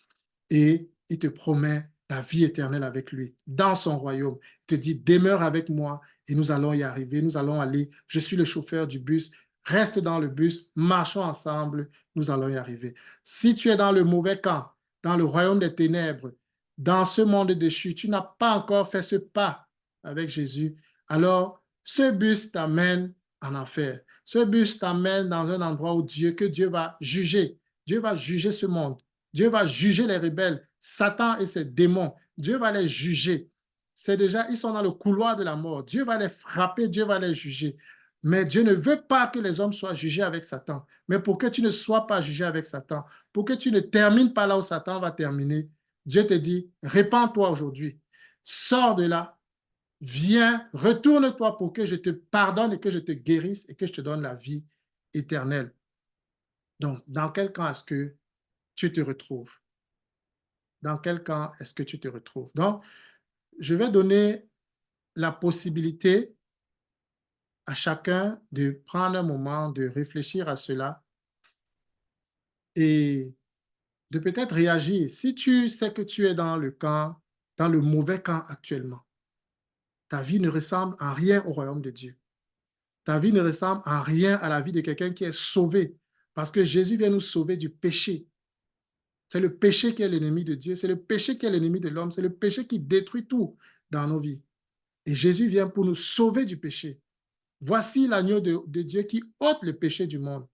et il te promet la vie éternelle avec lui, dans son royaume. Il te dit, demeure avec moi et nous allons y arriver, nous allons aller. Je suis le chauffeur du bus, reste dans le bus, marchons ensemble, nous allons y arriver. Si tu es dans le mauvais camp, dans le royaume des ténèbres, dans ce monde déchu, tu n'as pas encore fait ce pas avec Jésus, alors ce bus t'amène en enfer. Ce bus t'amène dans un endroit où que Dieu va juger. Dieu va juger ce monde. Dieu va juger les rebelles, Satan et ses démons. Dieu va les juger. C'est déjà, ils sont dans le couloir de la mort. Dieu va les frapper, Dieu va les juger. Mais Dieu ne veut pas que les hommes soient jugés avec Satan. Mais pour que tu ne sois pas jugé avec Satan, pour que tu ne termines pas là où Satan va terminer, Dieu te dit, répands-toi aujourd'hui. Sors de là, viens, retourne-toi pour que je te pardonne et que je te guérisse et que je te donne la vie éternelle. Donc, dans quel camp est-ce que tu te retrouves? Dans quel camp est-ce que tu te retrouves? Donc, je vais donner la possibilité à chacun de prendre un moment, de réfléchir à cela et de peut-être réagir. Si tu sais que tu es dans le camp, dans le mauvais camp actuellement, ta vie ne ressemble en rien au royaume de Dieu. Ta vie ne ressemble en rien à la vie de quelqu'un qui est sauvé. Parce que Jésus vient nous sauver du péché. C'est le péché qui est l'ennemi de Dieu. C'est le péché qui est l'ennemi de l'homme. C'est le péché qui détruit tout dans nos vies. Et Jésus vient pour nous sauver du péché. Voici l'agneau de Dieu qui ôte le péché du monde.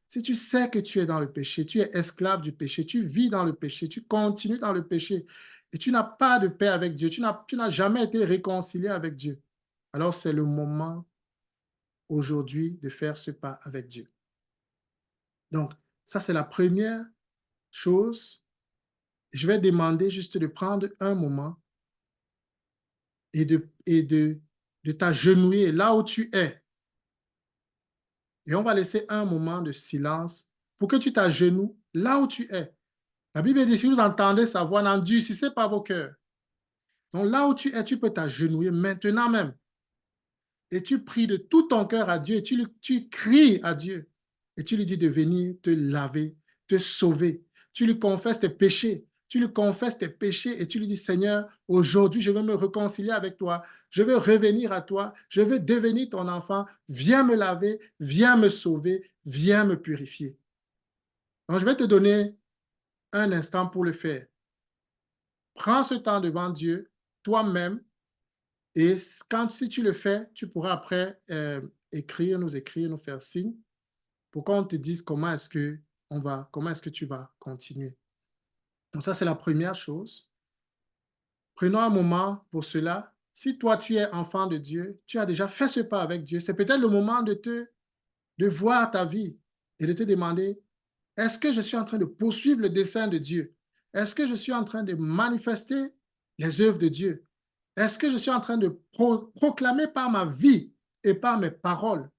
Si tu sais que tu es dans le péché, tu es esclave du péché, tu vis dans le péché, tu continues dans le péché et tu n'as pas de paix avec Dieu, tu n'as jamais été réconcilié avec Dieu, alors c'est le moment aujourd'hui de faire ce pas avec Dieu. Donc, ça, c'est la première chose. Je vais demander juste de prendre un moment et de t'agenouiller là où tu es. Et on va laisser un moment de silence pour que tu t'agenouilles là où tu es. La Bible dit, si vous entendez sa voix, n'endurcissez pas vos cœurs. Donc là où tu es, tu peux t'agenouiller maintenant même. Et tu pries de tout ton cœur à Dieu, et tu cries à Dieu. Et tu lui dis de venir te laver, te sauver. Tu lui confesses tes péchés. Tu lui confesses tes péchés et tu lui dis, Seigneur, aujourd'hui, je veux me réconcilier avec toi. Je veux revenir à toi. Je veux devenir ton enfant. Viens me laver, viens me sauver, viens me purifier. Donc, je vais te donner un instant pour le faire. Prends ce temps devant Dieu, toi-même, et si tu le fais, tu pourras après écrire, nous faire signe pour qu'on te dise comment est-ce que tu vas continuer. Donc ça, c'est la première chose. Prenons un moment pour cela. Si toi, tu es enfant de Dieu, tu as déjà fait ce pas avec Dieu, c'est peut-être le moment de voir ta vie et de te demander, est-ce que je suis en train de poursuivre le dessein de Dieu? Est-ce que je suis en train de manifester les œuvres de Dieu? Est-ce que je suis en train de proclamer par ma vie et par mes paroles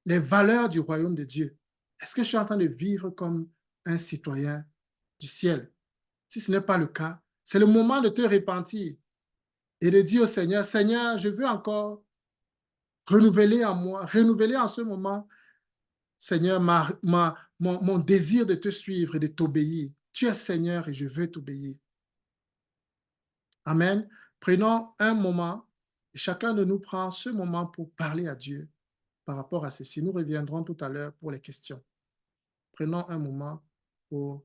les valeurs du royaume de Dieu? Est-ce que je suis en train de vivre comme un citoyen du ciel? Si ce n'est pas le cas, c'est le moment de te repentir et de dire au Seigneur, Seigneur, je veux encore renouveler en moi, renouveler en ce moment, Seigneur, mon désir de te suivre et de t'obéir. Tu es Seigneur et je veux t'obéir. Amen. Prenons un moment et chacun de nous prend ce moment pour parler à Dieu par rapport à ceci. Nous reviendrons tout à l'heure pour les questions. Prenons un moment pour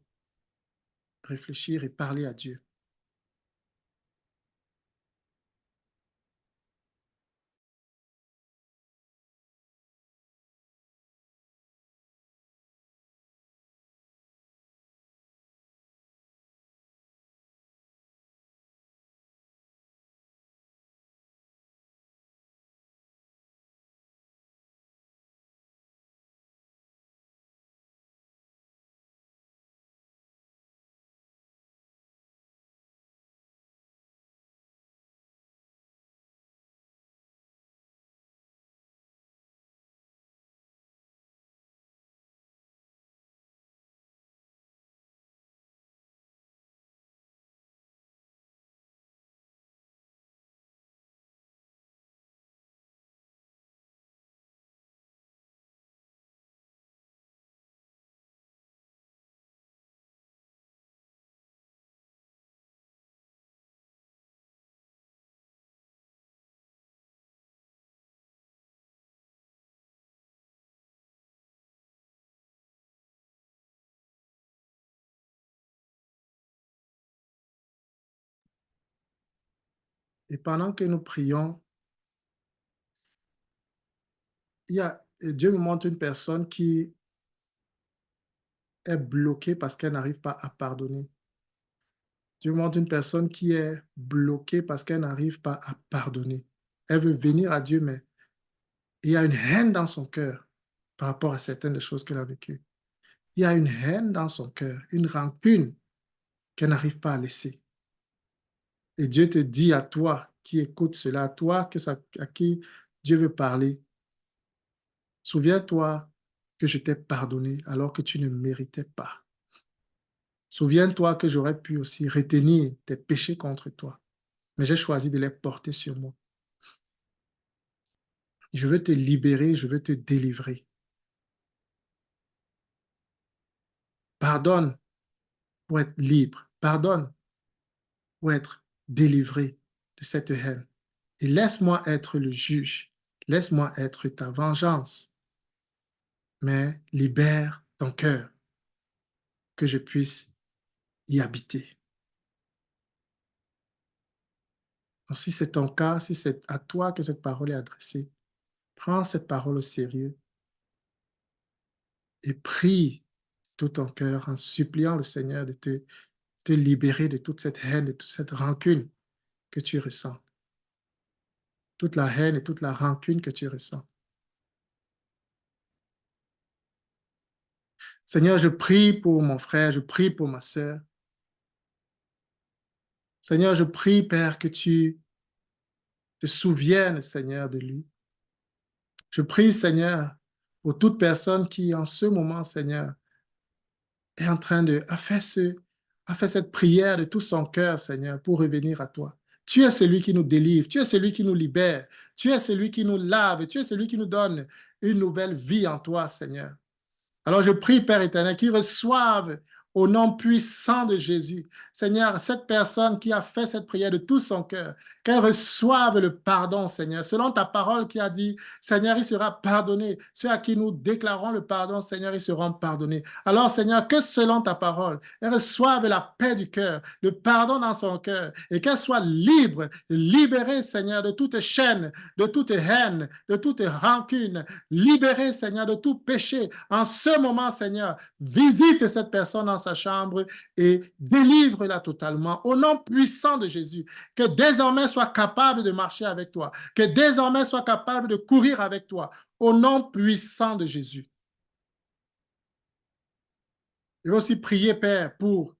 réfléchir et parler à Dieu. Et pendant que nous prions, Dieu me montre une personne qui est bloquée parce qu'elle n'arrive pas à pardonner. Dieu me montre une personne qui est bloquée parce qu'elle n'arrive pas à pardonner. Elle veut venir à Dieu, mais il y a une haine dans son cœur par rapport à certaines des choses qu'elle a vécues. Il y a une haine dans son cœur, une rancune qu'elle n'arrive pas à laisser. Et Dieu te dit à toi qui écoutes cela, à toi à qui Dieu veut parler, souviens-toi que je t'ai pardonné alors que tu ne méritais pas. Souviens-toi que j'aurais pu aussi retenir tes péchés contre toi, mais j'ai choisi de les porter sur moi. Je veux te libérer, je veux te délivrer. Pardonne pour être libre. Pardonne pour être délivré de cette haine. Et laisse-moi être le juge. Laisse-moi être ta vengeance. Mais libère ton cœur, que je puisse y habiter. Donc, si c'est ton cas, si c'est à toi que cette parole est adressée, prends cette parole au sérieux et prie tout ton cœur en suppliant le Seigneur de te libérer de toute cette haine, de toute cette rancune que tu ressens. Toute la haine et toute la rancune que tu ressens. Seigneur, je prie pour mon frère, je prie pour ma sœur. Seigneur, je prie, Père, que tu te souviennes, Seigneur, de lui. Je prie, Seigneur, pour toute personne qui, en ce moment, Seigneur, est en train a fait cette prière de tout son cœur, Seigneur, pour revenir à toi. Tu es celui qui nous délivre, tu es celui qui nous libère, tu es celui qui nous lave, tu es celui qui nous donne une nouvelle vie en toi, Seigneur. Alors je prie, Père éternel, qu'ils reçoivent au nom puissant de Jésus, Seigneur, cette personne qui a fait cette prière de tout son cœur, qu'elle reçoive le pardon, Seigneur, selon ta parole qui a dit, Seigneur, il sera pardonné. Ceux à qui nous déclarons le pardon, Seigneur, ils seront pardonnés. Alors, Seigneur, que selon ta parole, elle reçoive la paix du cœur, le pardon dans son cœur, et qu'elle soit libre, libérée, Seigneur, de toute chaîne, de toute haine, de toute rancune, libérée, Seigneur, de tout péché. En ce moment, Seigneur, visite cette personne dans sa chambre et délivre-la totalement au nom puissant de Jésus. Que désormais soit capable de marcher avec toi, que désormais soit capable de courir avec toi au nom puissant de Jésus. Je vais aussi prier, Père, pour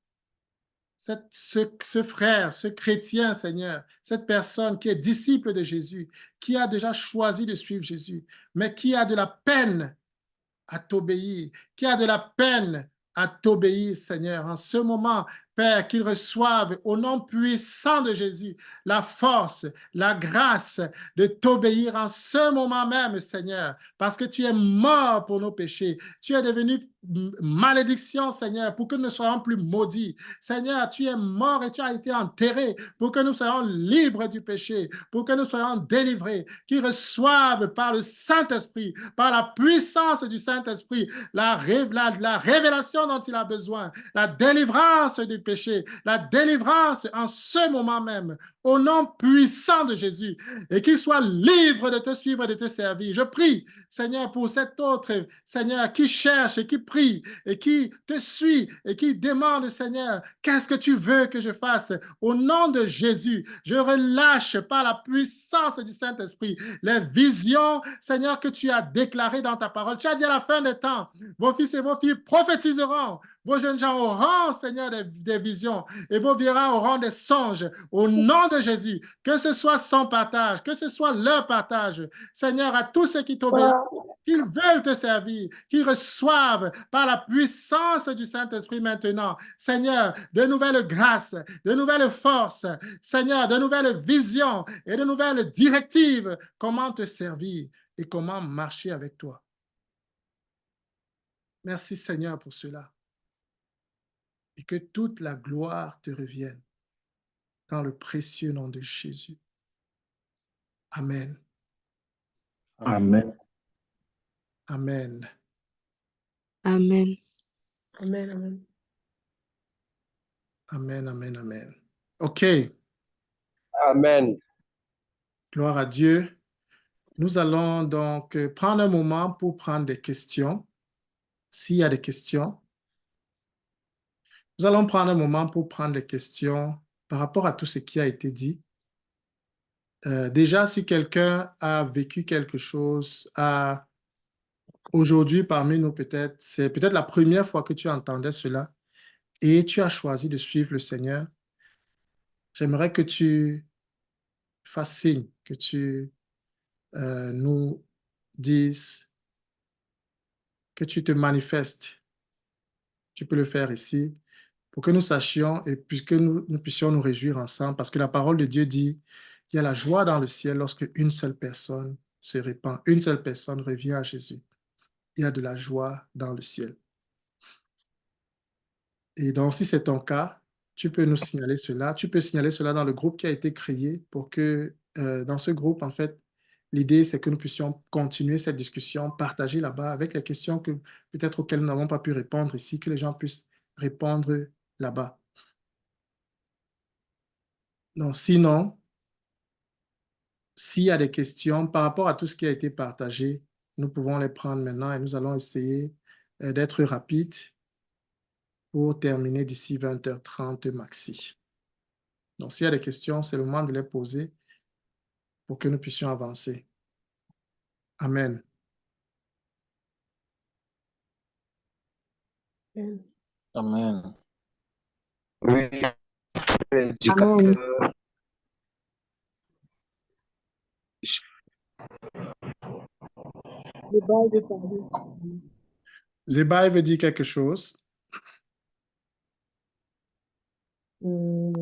ce frère, ce chrétien, Seigneur, cette personne qui est disciple de Jésus, qui a déjà choisi de suivre Jésus, mais qui a de la peine à t'obéir, qui a de la peine à t'obéir, Seigneur. En ce moment, Père, qu'ils reçoivent au nom puissant de Jésus la force, la grâce de t'obéir en ce moment même, Seigneur, parce que tu es mort pour nos péchés. Tu es devenu malédiction, Seigneur, pour que nous ne soyons plus maudits. Seigneur, tu es mort et tu as été enterré pour que nous soyons libres du péché, pour que nous soyons délivrés, qu'ils reçoivent par le Saint-Esprit, par la puissance du Saint-Esprit, la révélation dont il a besoin, la délivrance du péché, la délivrance en ce moment même, au nom puissant de Jésus, et qu'il soit libre de te suivre et de te servir. Je prie, Seigneur, pour cet autre, Seigneur, qui cherche et qui prie et qui te suit et qui demande, Seigneur, qu'est-ce que tu veux que je fasse? Au nom de Jésus, je relâche par la puissance du Saint-Esprit les visions, Seigneur, que tu as déclarées dans ta parole. Tu as dit à la fin des temps, vos fils et vos filles prophétiseront, vos jeunes gens auront, Seigneur, des visions et vos vieillards auront des songes. Au nom de Jésus, que ce soit son partage, que ce soit leur partage, Seigneur, à tous ceux qui t'obéissent, qu'ils veulent te servir, qu'ils reçoivent par la puissance du Saint-Esprit maintenant, Seigneur, de nouvelles grâces, de nouvelles forces, Seigneur, de nouvelles visions et de nouvelles directives, comment te servir et comment marcher avec toi. Merci Seigneur pour cela. Et que toute la gloire te revienne dans le précieux nom de Jésus. Amen. Amen. Amen. Amen. Amen, amen. Amen, amen, amen. OK. Amen. Gloire à Dieu. Nous allons donc prendre un moment pour prendre des questions. S'il y a des questions, nous allons prendre un moment pour prendre des questions par rapport à tout ce qui a été dit. Déjà, si quelqu'un a vécu quelque chose, aujourd'hui parmi nous peut-être, c'est peut-être la première fois que tu entendais cela et tu as choisi de suivre le Seigneur, j'aimerais que tu fasses signe, que tu nous dises, que tu te manifestes. Tu peux le faire ici pour que nous sachions et puisque nous puissions nous réjouir ensemble, parce que la parole de Dieu dit, il y a la joie dans le ciel lorsque une seule personne se répand, une seule personne revient à Jésus. Il y a de la joie dans le ciel. Et donc, si c'est ton cas, tu peux nous signaler cela. Tu peux signaler cela dans le groupe qui a été créé pour que, dans ce groupe, en fait, l'idée, c'est que nous puissions continuer cette discussion, partager là-bas avec les questions que peut-être auxquelles nous n'avons pas pu répondre ici, que les gens puissent répondre là-bas. Donc, sinon, s'il y a des questions par rapport à tout ce qui a été partagé, nous pouvons les prendre maintenant et nous allons essayer d'être rapides pour terminer d'ici 20h30 maxi. Donc, s'il y a des questions, c'est le moment de les poser pour que nous puissions avancer. Amen. Amen. Oui, Amen. Zebaï veut dire quelque chose.